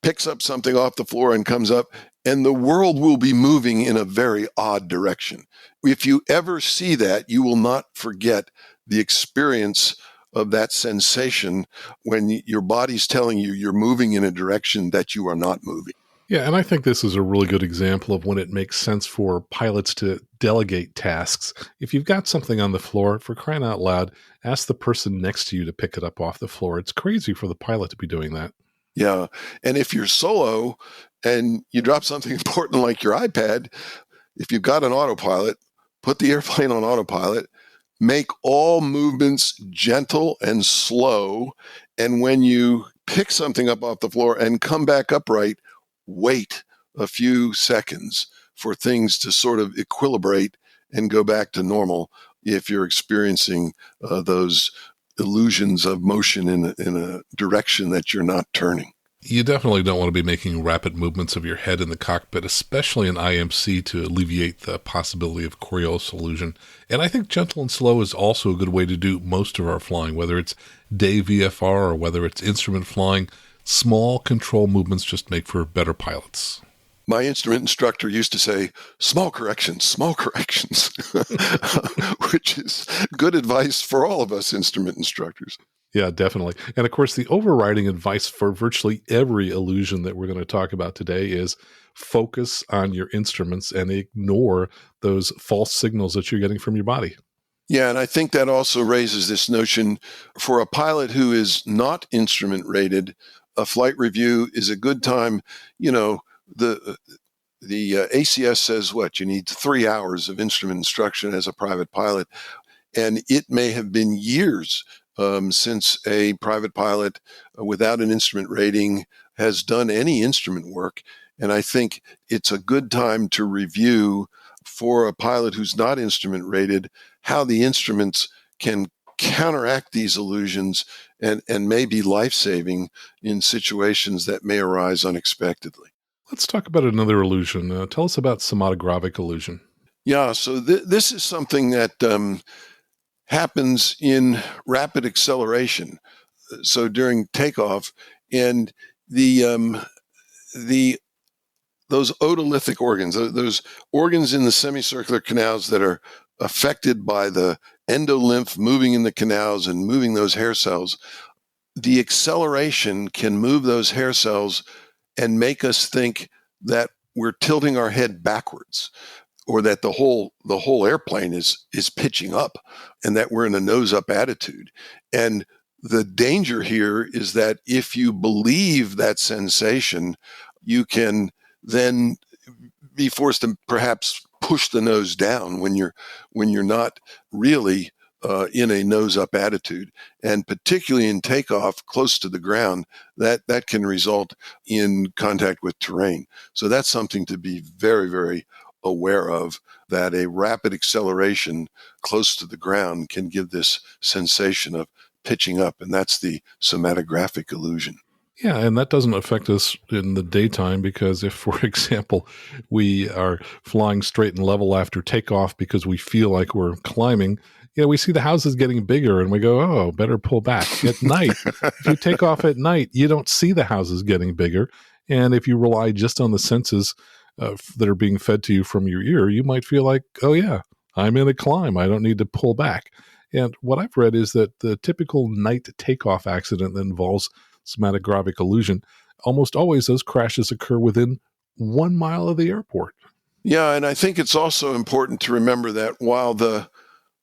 picks up something off the floor and comes up, and the world will be moving in a very odd direction. If you ever see that, you will not forget the experience of that sensation when your body's telling you you're moving in a direction that you are not moving. Yeah, and I think this is a really good example of when it makes sense for pilots to delegate tasks. If you've got something on the floor, for crying out loud, ask the person next to you to pick it up off the floor. It's crazy for the pilot to be doing that. Yeah. And if you're solo and you drop something important like your iPad, if you've got an autopilot, put the airplane on autopilot, make all movements gentle and slow. And when you pick something up off the floor and come back upright, wait a few seconds for things to sort of equilibrate and go back to normal if you're experiencing those illusions of motion in a direction that you're not turning. You definitely don't want to be making rapid movements of your head in the cockpit, especially in IMC, to alleviate the possibility of Coriolis illusion. And I think gentle and slow is also a good way to do most of our flying, whether it's day VFR or whether it's instrument flying. Small control movements just make for better pilots. My instrument instructor used to say, small corrections, which is good advice for all of us instrument instructors. Yeah, definitely. And of course, the overriding advice for virtually every illusion that we're going to talk about today is focus on your instruments and ignore those false signals that you're getting from your body. Yeah, and I think that also raises this notion for a pilot who is not instrument rated, a flight review is a good time. You know, the ACS says what? You need 3 hours of instrument instruction as a private pilot. And it may have been years since a private pilot without an instrument rating has done any instrument work. And I think it's a good time to review for a pilot who's not instrument rated, how the instruments can counteract these illusions and may be life-saving in situations that may arise unexpectedly. Let's talk about another illusion. Tell us about somatographic illusion. Yeah, so this is something that happens in rapid acceleration. So during takeoff, and those otolithic organs, those organs in the semicircular canals that are affected by the endolymph moving in the canals and moving those hair cells, the acceleration can move those hair cells and make us think that we're tilting our head backwards, or that the whole airplane is pitching up, and that we're in a nose up attitude. And the danger here is that if you believe that sensation, you can then be forced to perhaps push the nose down when you're not really in a nose up attitude. And particularly in takeoff close to the ground, that can result in contact with terrain. So that's something to be very, very aware of, that a rapid acceleration close to the ground can give this sensation of pitching up, and that's the somatographic illusion. Yeah, and that doesn't affect us in the daytime, because if, for example, we are flying straight and level after takeoff because we feel like we're climbing, we see the houses getting bigger and we go, oh, better pull back. At night, if you take off at night, you don't see the houses getting bigger. And if you rely just on the senses that are being fed to you from your ear, you might feel like, oh yeah, I'm in a climb. I don't need to pull back. And what I've read is that the typical night takeoff accident that involves somatographic illusion, almost always those crashes occur within 1 mile of the airport. Yeah, and I think it's also important to remember that while the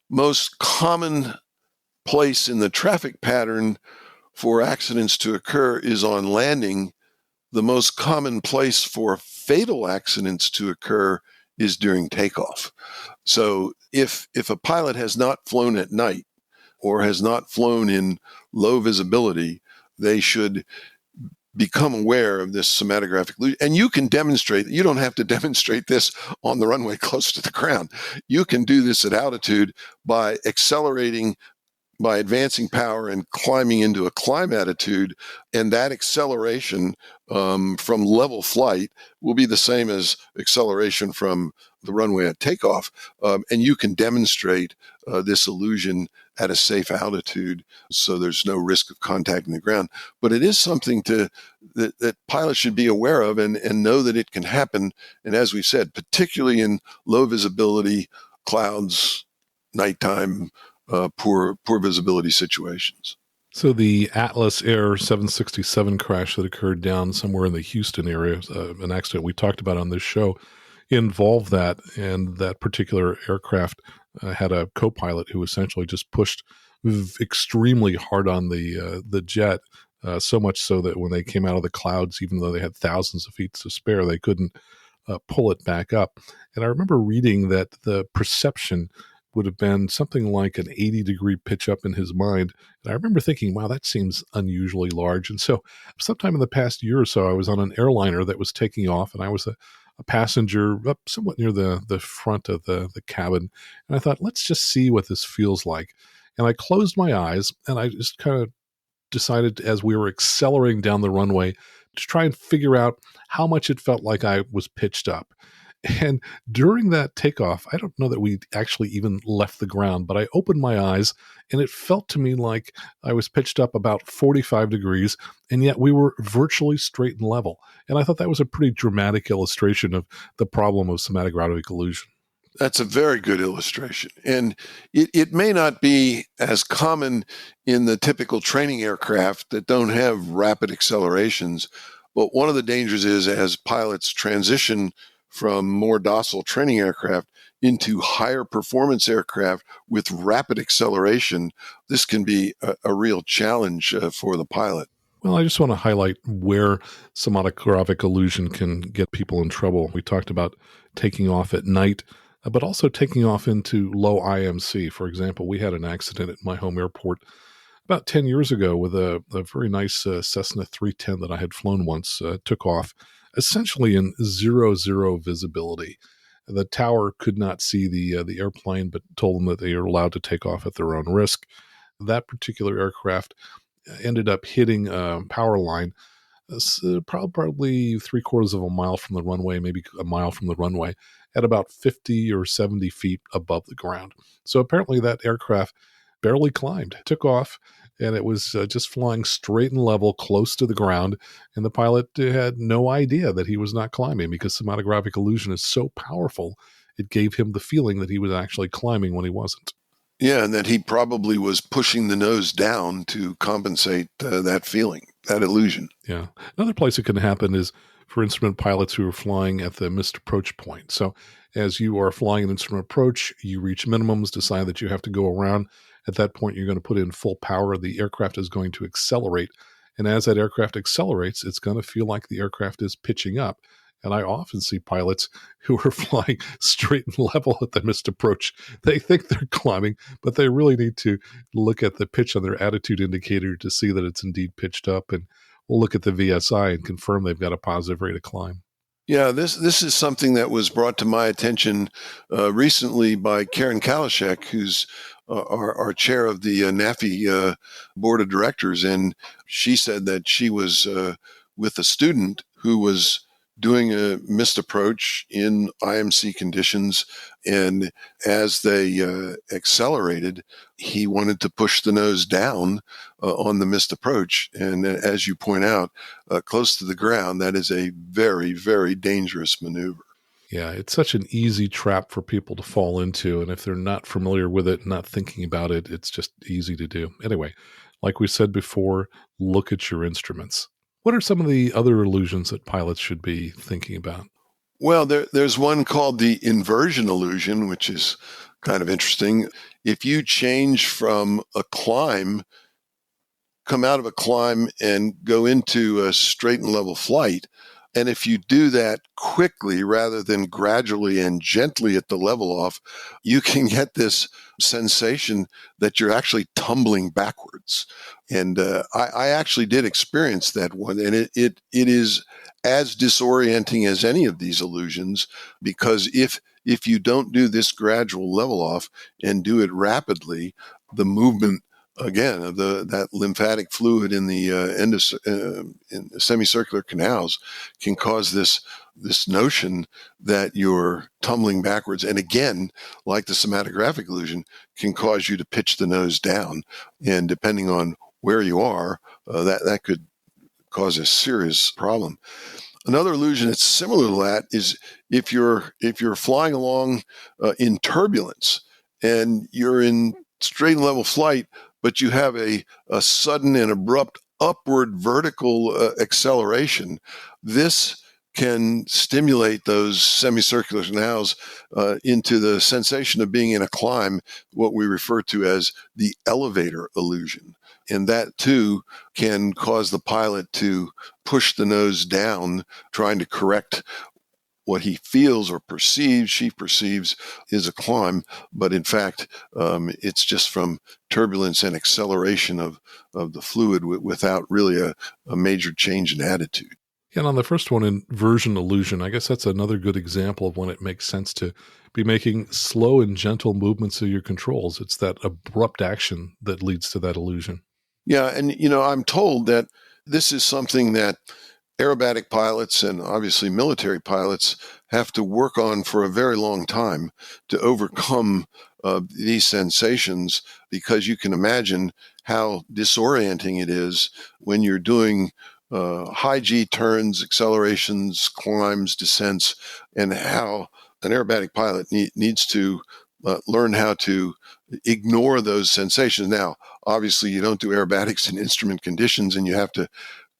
most common place in the traffic pattern for accidents to occur is on landing, the most common place for fatal accidents to occur is during takeoff. So if a pilot has not flown at night or has not flown in low visibility, they should become aware of this somatographic illusion. And you can demonstrate, you don't have to demonstrate this on the runway close to the ground. You can do this at altitude by accelerating, by advancing power and climbing into a climb attitude. And that acceleration from level flight will be the same as acceleration from the runway at takeoff. And you can demonstrate this illusion at a safe altitude, so there's no risk of contacting the ground. But it is something that pilots should be aware of and know that it can happen. And as we said, particularly in low visibility, clouds, nighttime, poor visibility situations. So the Atlas Air 767 crash that occurred down somewhere in the Houston area, an accident we talked about on this show, involved that, and that particular aircraft had a co-pilot who essentially just pushed extremely hard on the jet, so much so that when they came out of the clouds, even though they had thousands of feet to spare, they couldn't pull it back up. And I remember reading that the perception would have been something like an 80-degree pitch up in his mind. And I remember thinking, wow, that seems unusually large. And so sometime in the past year or so, I was on an airliner that was taking off, and I was a passenger up somewhat near the front of the cabin. And I thought, let's just see what this feels like. And I closed my eyes, and I just kind of decided, as we were accelerating down the runway, to try and figure out how much it felt like I was pitched up. And during that takeoff, I don't know that we actually even left the ground, but I opened my eyes and it felt to me like I was pitched up about 45 degrees, and yet we were virtually straight and level. And I thought that was a pretty dramatic illustration of the problem of somatographic illusion. That's a very good illustration. And it may not be as common in the typical training aircraft that don't have rapid accelerations, but one of the dangers is, as pilots transition from more docile training aircraft into higher performance aircraft with rapid acceleration, this can be a real challenge for the pilot. Well, I just want to highlight where somatographic illusion can get people in trouble. We talked about taking off at night, but also taking off into low IMC. For example, we had an accident at my home airport about 10 years ago with a very nice Cessna 310 that I had flown once, took off essentially in zero visibility. The tower could not see the airplane, but told them that they are allowed to take off at their own risk. That particular aircraft ended up hitting a power line probably 3/4 of a mile from the runway, maybe a mile from the runway, at about 50 or 70 feet above the ground. So apparently that aircraft barely climbed, took off, and it was just flying straight and level close to the ground. And the pilot had no idea that he was not climbing because cinematographic illusion is so powerful. It gave him the feeling that he was actually climbing when he wasn't. Yeah, and that he probably was pushing the nose down to compensate that feeling, that illusion. Yeah. Another place it can happen is for instrument pilots who are flying at the missed approach point. So as you are flying an instrument approach, you reach minimums, decide that you have to go around. At that point, you're going to put in full power. The aircraft is going to accelerate. And as that aircraft accelerates, it's going to feel like the aircraft is pitching up. And I often see pilots who are flying straight and level at the missed approach. They think they're climbing, but they really need to look at the pitch on their attitude indicator to see that it's indeed pitched up. And we'll look at the VSI and confirm they've got a positive rate of climb. Yeah, this is something that was brought to my attention recently by Karen Kalashek, who's our chair of the NAFI board of directors. And she said that she was with a student who was doing a missed approach in IMC conditions. And as they accelerated, he wanted to push the nose down on the missed approach. And as you point out, close to the ground, that is a very, very dangerous maneuver. Yeah, it's such an easy trap for people to fall into. And if they're not familiar with it, not thinking about it, it's just easy to do. Anyway, like we said before, look at your instruments. What are some of the other illusions that pilots should be thinking about? Well, there's one called the inversion illusion, which is kind of interesting. If you change from a climb, come out of a climb and go into a straight and level flight, and if you do that quickly rather than gradually and gently at the level off, you can get this sensation that you're actually tumbling backwards. And I actually did experience that one. And it is as disorienting as any of these illusions, because if you don't do this gradual level off and do it rapidly, the movement again of that lymphatic fluid in the in the semicircular canals can cause this notion that you're tumbling backwards, and again, like the cinematographic illusion, can cause you to pitch the nose down, and depending on where you are, that could cause a serious problem. Another illusion that's similar to that is if you're flying along in turbulence and you're in straight and level flight, but you have a sudden and abrupt upward vertical acceleration. This can stimulate those semicircular canals into the sensation of being in a climb, what we refer to as the elevator illusion. And that, too, can cause the pilot to push the nose down, trying to correct what he feels or perceives, she perceives, is a climb, but in fact, it's just from turbulence and acceleration of the fluid without really a major change in attitude. And on the first one, inversion illusion, I guess that's another good example of when it makes sense to be making slow and gentle movements of your controls. It's that abrupt action that leads to that illusion. Yeah, and I'm told that this is something that aerobatic pilots and obviously military pilots have to work on for a very long time to overcome these sensations, because you can imagine how disorienting it is when you're doing high G turns, accelerations, climbs, descents, and how an aerobatic pilot needs to learn how to ignore those sensations. Now, obviously, you don't do aerobatics in instrument conditions, and you have to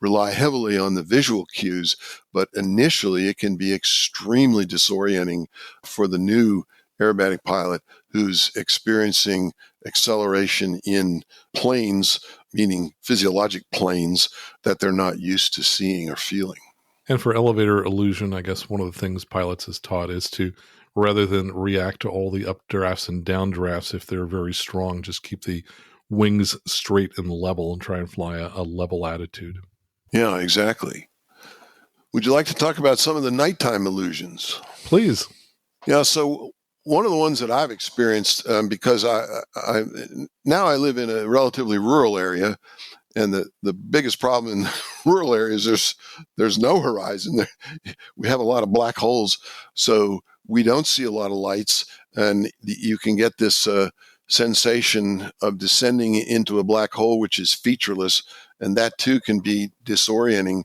rely heavily on the visual cues, but initially it can be extremely disorienting for the new aerobatic pilot who's experiencing acceleration in planes, meaning physiologic planes, that they're not used to seeing or feeling. And for elevator illusion, I guess one of the things pilots is taught is to, rather than react to all the updrafts and downdrafts, if they're very strong, just keep the wings straight and level and try and fly a level attitude. Yeah, exactly. Would you like to talk about some of the nighttime illusions? Please. Yeah, so one of the ones that I've experienced, because I now I live in a relatively rural area, and the biggest problem in rural areas there's no horizon. We have a lot of black holes, so we don't see a lot of lights, and you can get this sensation of descending into a black hole, which is featureless, and that too can be disorienting.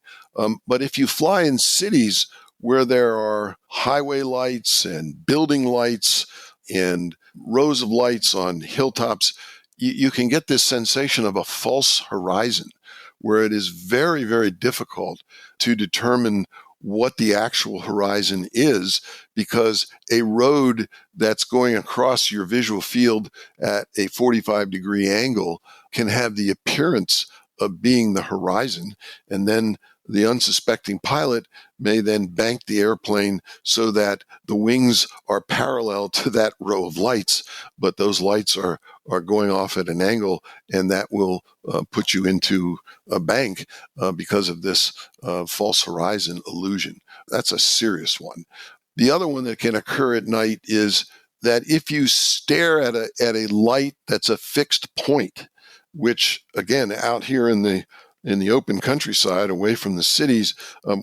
But if you fly in cities where there are highway lights and building lights and rows of lights on hilltops, you can get this sensation of a false horizon where it is very, very difficult to determine what the actual horizon is, because a road that's going across your visual field at a 45-degree angle can have the appearance of being the horizon, and then the unsuspecting pilot may then bank the airplane so that the wings are parallel to that row of lights, but those lights are going off at an angle, and that will put you into a bank because of this false horizon illusion. That's a serious one. The other one that can occur at night is that if you stare at a light that's a fixed point, which again, out here in the open countryside away from the cities,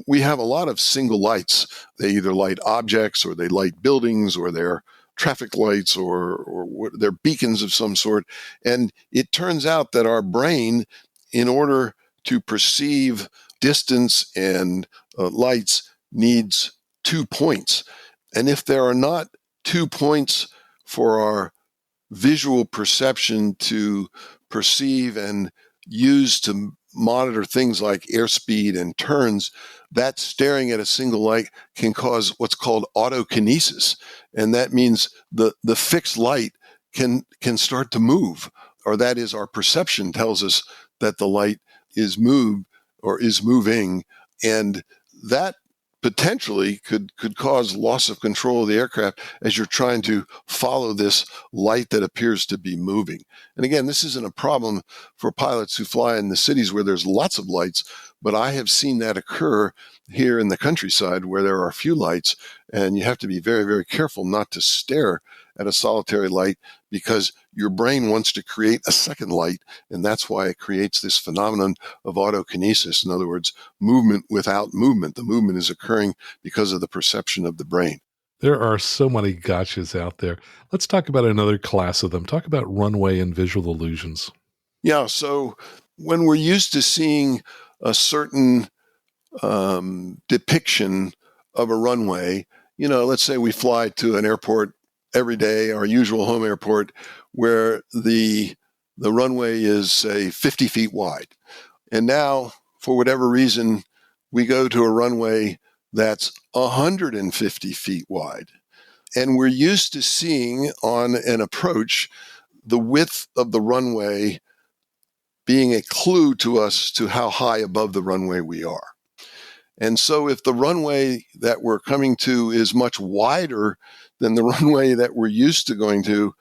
we have a lot of single lights. They either light objects, or they light buildings, or they're traffic lights, or they're beacons of some sort. And it turns out that our brain, in order to perceive distance and lights, needs 2 points. And if there are not 2 points for our visual perception to perceive and use to monitor things like airspeed and turns, that staring at a single light can cause what's called autokinesis. And that means the fixed light can start to move, or that is, our perception tells us that the light is moved or is moving. And that potentially could cause loss of control of the aircraft as you're trying to follow this light that appears to be moving. And again, this isn't a problem for pilots who fly in the cities where there's lots of lights, but I have seen that occur here in the countryside where there are few lights, and you have to be very, very careful not to stare at a solitary light, because your brain wants to create a second light, and that's why it creates this phenomenon of autokinesis. In other words, movement without movement. The movement is occurring because of the perception of the brain. There are so many gotchas out there. Let's talk about another class of them. Talk about runway and visual illusions. Yeah, so when we're used to seeing a certain depiction of a runway, let's say we fly to an airport every day, our usual home airport, where the runway is, say, 50 feet wide. And now, for whatever reason, we go to a runway that's 150 feet wide. And we're used to seeing on an approach the width of the runway being a clue to us to how high above the runway we are. And so if the runway that we're coming to is much wider than the runway that we're used to going to,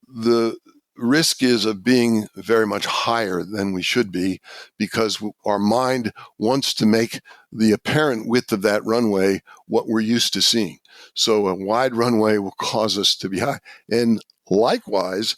the risk is of being very much higher than we should be, because our mind wants to make the apparent width of that runway what we're used to seeing. So a wide runway will cause us to be high. And likewise,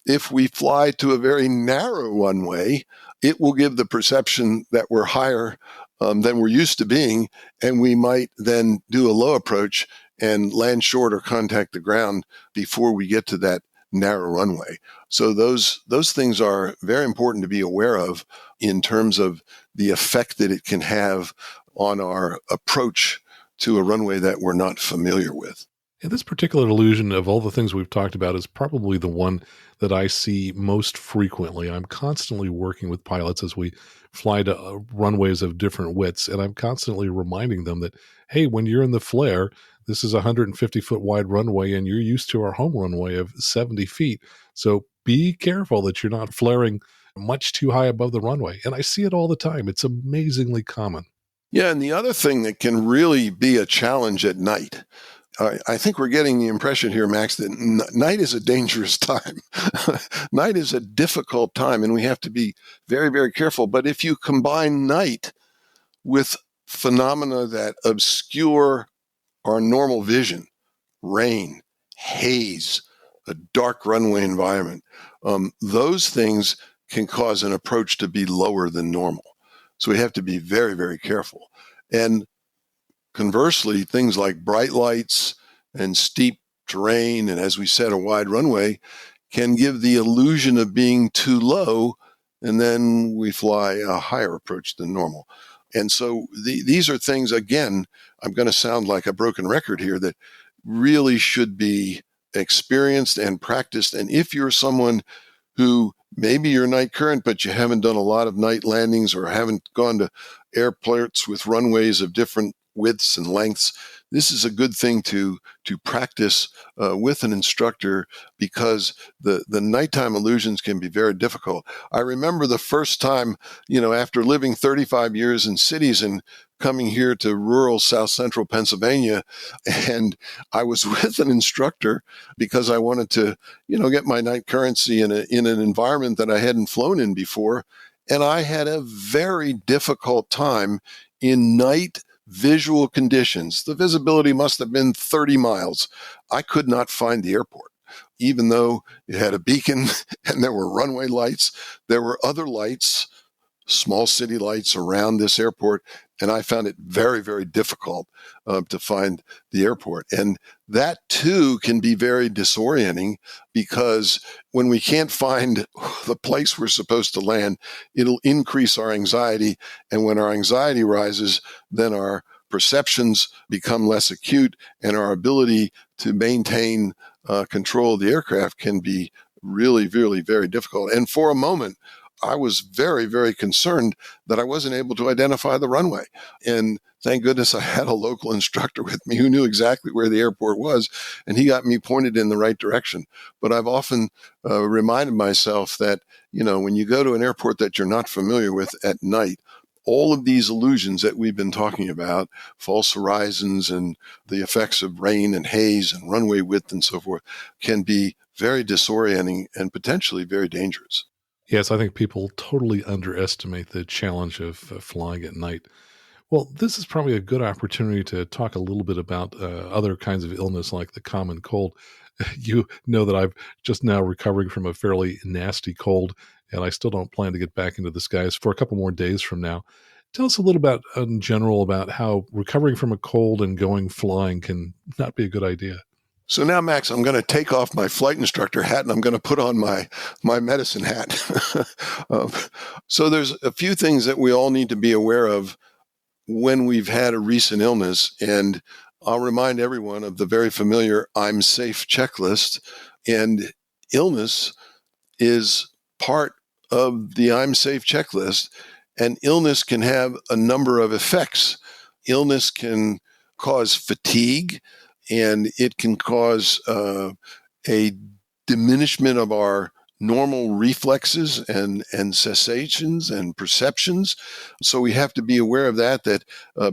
if we fly to a very narrow runway, it will give the perception that we're higher than we're used to being, and we might then do a low approach and land short or contact the ground before we get to that narrow runway. So those things are very important to be aware of in terms of the effect that it can have on our approach to a runway that we're not familiar with. And this particular illusion, of all the things we've talked about, is probably the one that I see most frequently. I'm constantly working with pilots as we fly to runways of different widths, and I'm constantly reminding them that, hey, when you're in the flare, this is a 150-foot wide runway, and you're used to our home runway of 70 feet. So be careful that you're not flaring much too high above the runway. And I see it all the time. It's amazingly common. Yeah, and the other thing that can really be a challenge at night, I think we're getting the impression here, Max, that night is a dangerous time. Night is a difficult time, and we have to be very, very careful. But if you combine night with phenomena that obscure our normal vision, rain, haze, a dark runway environment, those things can cause an approach to be lower than normal. So we have to be very, very careful. And conversely, things like bright lights and steep terrain, and as we said, a wide runway, can give the illusion of being too low, and then we fly a higher approach than normal. And so these are things, again, I'm going to sound like a broken record here, that really should be experienced and practiced. And if you're someone who maybe you're night current, but you haven't done a lot of night landings or haven't gone to airports with runways of different widths and lengths, this is a good thing to practice with an instructor, because the nighttime illusions can be very difficult. I remember the first time, after living 35 years in cities and coming here to rural South Central Pennsylvania, and I was with an instructor because I wanted to, get my night currency in an environment that I hadn't flown in before, and I had a very difficult time in night visual conditions. The visibility must have been 30 miles. I could not find the airport. Even though it had a beacon and there were runway lights, there were other lights, small city lights around this airport, and I found it very, very difficult to find the airport. And that too can be very disorienting, because when we can't find the place we're supposed to land, it'll increase our anxiety. And when our anxiety rises, then our perceptions become less acute, and our ability to maintain control of the aircraft can be really, really very difficult. And for a moment, I was very, very concerned that I wasn't able to identify the runway. And thank goodness I had a local instructor with me who knew exactly where the airport was, and he got me pointed in the right direction. But I've often reminded myself that, when you go to an airport that you're not familiar with at night, all of these illusions that we've been talking about, false horizons and the effects of rain and haze and runway width and so forth, can be very disorienting and potentially very dangerous. Yes, I think people totally underestimate the challenge of flying at night. Well, this is probably a good opportunity to talk a little bit about other kinds of illness like the common cold. You know that I'm just now recovering from a fairly nasty cold, and I still don't plan to get back into the skies for a couple more days from now. Tell us a little about, in general, about how recovering from a cold and going flying can not be a good idea. So now, Max, I'm going to take off my flight instructor hat and I'm going to put on my medicine hat. So there's a few things that we all need to be aware of when we've had a recent illness. And I'll remind everyone of the very familiar I'm safe checklist. And illness is part of the I'm safe checklist. And illness can have a number of effects. Illness can cause fatigue, and it can cause a diminishment of our normal reflexes and sensations and perceptions. So we have to be aware of that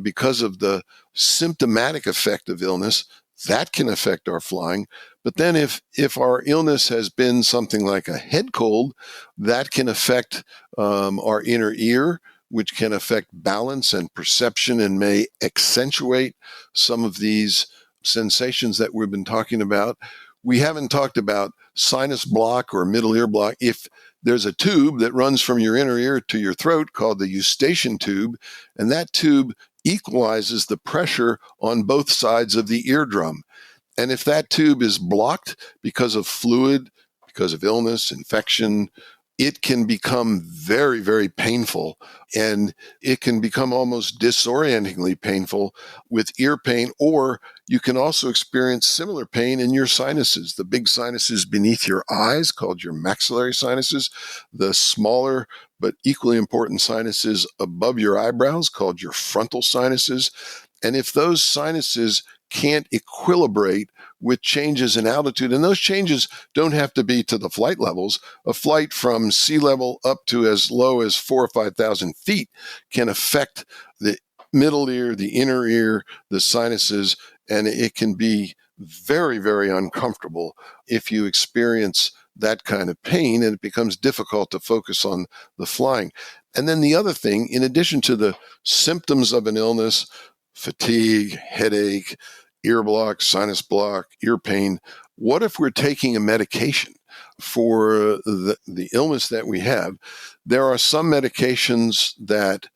because of the symptomatic effect of illness, that can affect our flying. But then if our illness has been something like a head cold, that can affect our inner ear, which can affect balance and perception and may accentuate some of these sensations that we've been talking about. We haven't talked about sinus block or middle ear block. If there's a tube that runs from your inner ear to your throat called the eustachian tube, and that tube equalizes the pressure on both sides of the eardrum. And if that tube is blocked because of fluid, because of illness, infection, it can become very, very painful, and it can become almost disorientingly painful with ear pain, or you can also experience similar pain in your sinuses, the big sinuses beneath your eyes called your maxillary sinuses, the smaller but equally important sinuses above your eyebrows called your frontal sinuses. And if those sinuses can't equilibrate with changes in altitude, and those changes don't have to be to the flight levels. A flight from sea level up to as low as 4,000 or 5,000 feet can affect the middle ear, the inner ear, the sinuses, and it can be very, very uncomfortable if you experience that kind of pain, and it becomes difficult to focus on the flying. And then the other thing, in addition to the symptoms of an illness, fatigue, headache, ear block, sinus block, ear pain. What if we're taking a medication for the illness that we have? There are some medications that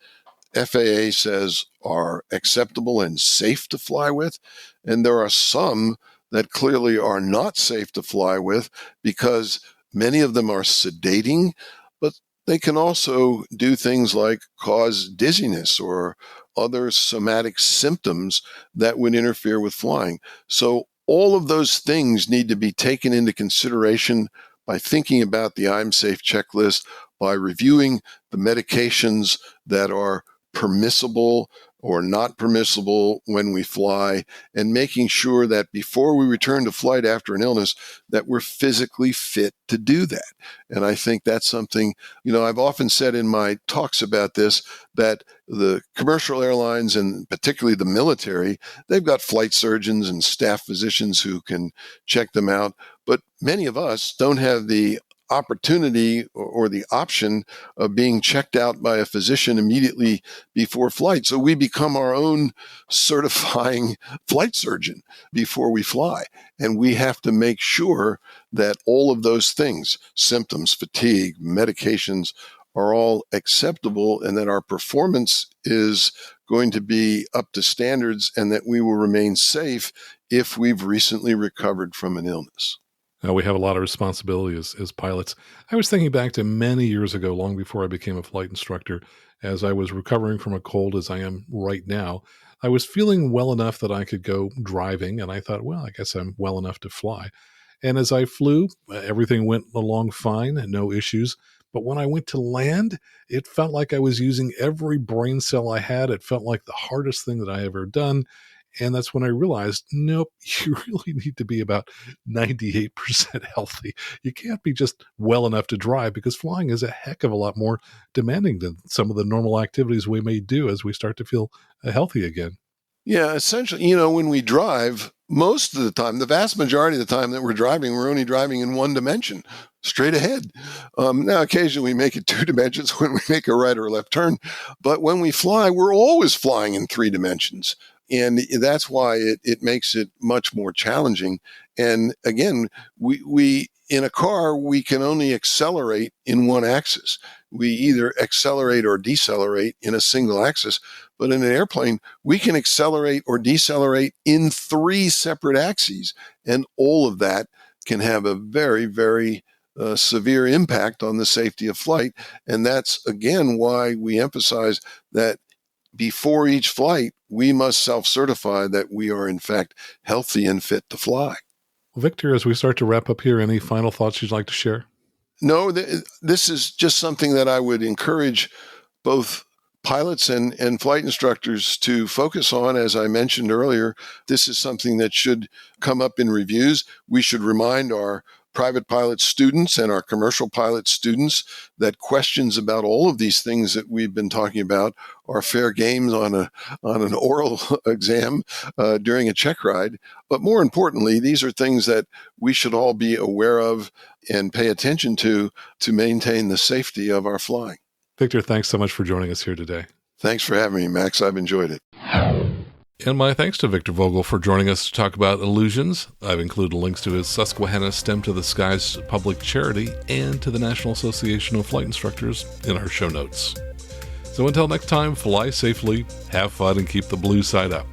FAA says are acceptable and safe to fly with, and there are some that clearly are not safe to fly with because many of them are sedating, but they can also do things like cause dizziness or other somatic symptoms that would interfere with flying. So all of those things need to be taken into consideration by thinking about the I'm Safe checklist, by reviewing the medications that are permissible or not permissible when we fly, and making sure that before we return to flight after an illness, that we're physically fit to do that. And I think that's something, I've often said in my talks about this, that the commercial airlines and particularly the military, they've got flight surgeons and staff physicians who can check them out. But many of us don't have the opportunity or the option of being checked out by a physician immediately before flight. So we become our own certifying flight surgeon before we fly. And we have to make sure that all of those things, symptoms, fatigue, medications, are all acceptable and that our performance is going to be up to standards and that we will remain safe if we've recently recovered from an illness. We have a lot of responsibility as pilots. I was thinking back to many years ago, long before I became a flight instructor, as I was recovering from a cold as I am right now. I was feeling well enough that I could go driving, and I thought, well, I guess I'm well enough to fly. And as I flew, everything went along fine, no issues. But when I went to land, it felt like I was using every brain cell I had. It felt like the hardest thing that I ever done. And that's when I realized, nope, you really need to be about 98% healthy. You can't be just well enough to drive because flying is a heck of a lot more demanding than some of the normal activities we may do as we start to feel healthy again. Yeah, essentially, when we drive, most of the time, the vast majority of the time that we're driving, we're only driving in one dimension, straight ahead. Now, occasionally we make it two dimensions when we make a right or a left turn. But when we fly, we're always flying in three dimensions. And that's why it makes it much more challenging. And again, we in a car, we can only accelerate in one axis. We either accelerate or decelerate in a single axis. But in an airplane, we can accelerate or decelerate in three separate axes. And all of that can have a very, very severe impact on the safety of flight. And that's, again, why we emphasize that before each flight, we must self-certify that we are, in fact, healthy and fit to fly. Well, Victor, as we start to wrap up here, any final thoughts you'd like to share? No, this is just something that I would encourage both pilots and flight instructors to focus on. As I mentioned earlier, this is something that should come up in reviews. We should remind our private pilot students and our commercial pilot students that questions about all of these things that we've been talking about are fair games on an oral exam during a check ride. But more importantly, these are things that we should all be aware of and pay attention to maintain the safety of our flying. Victor, thanks so much for joining us here today. Thanks for having me, Max. I've enjoyed it. And my thanks to Victor Vogel for joining us to talk about illusions. I've included links to his Susquehanna STEM to the Skies public charity and to the National Association of Flight Instructors in our show notes. So until next time, fly safely, have fun, and keep the blue side up.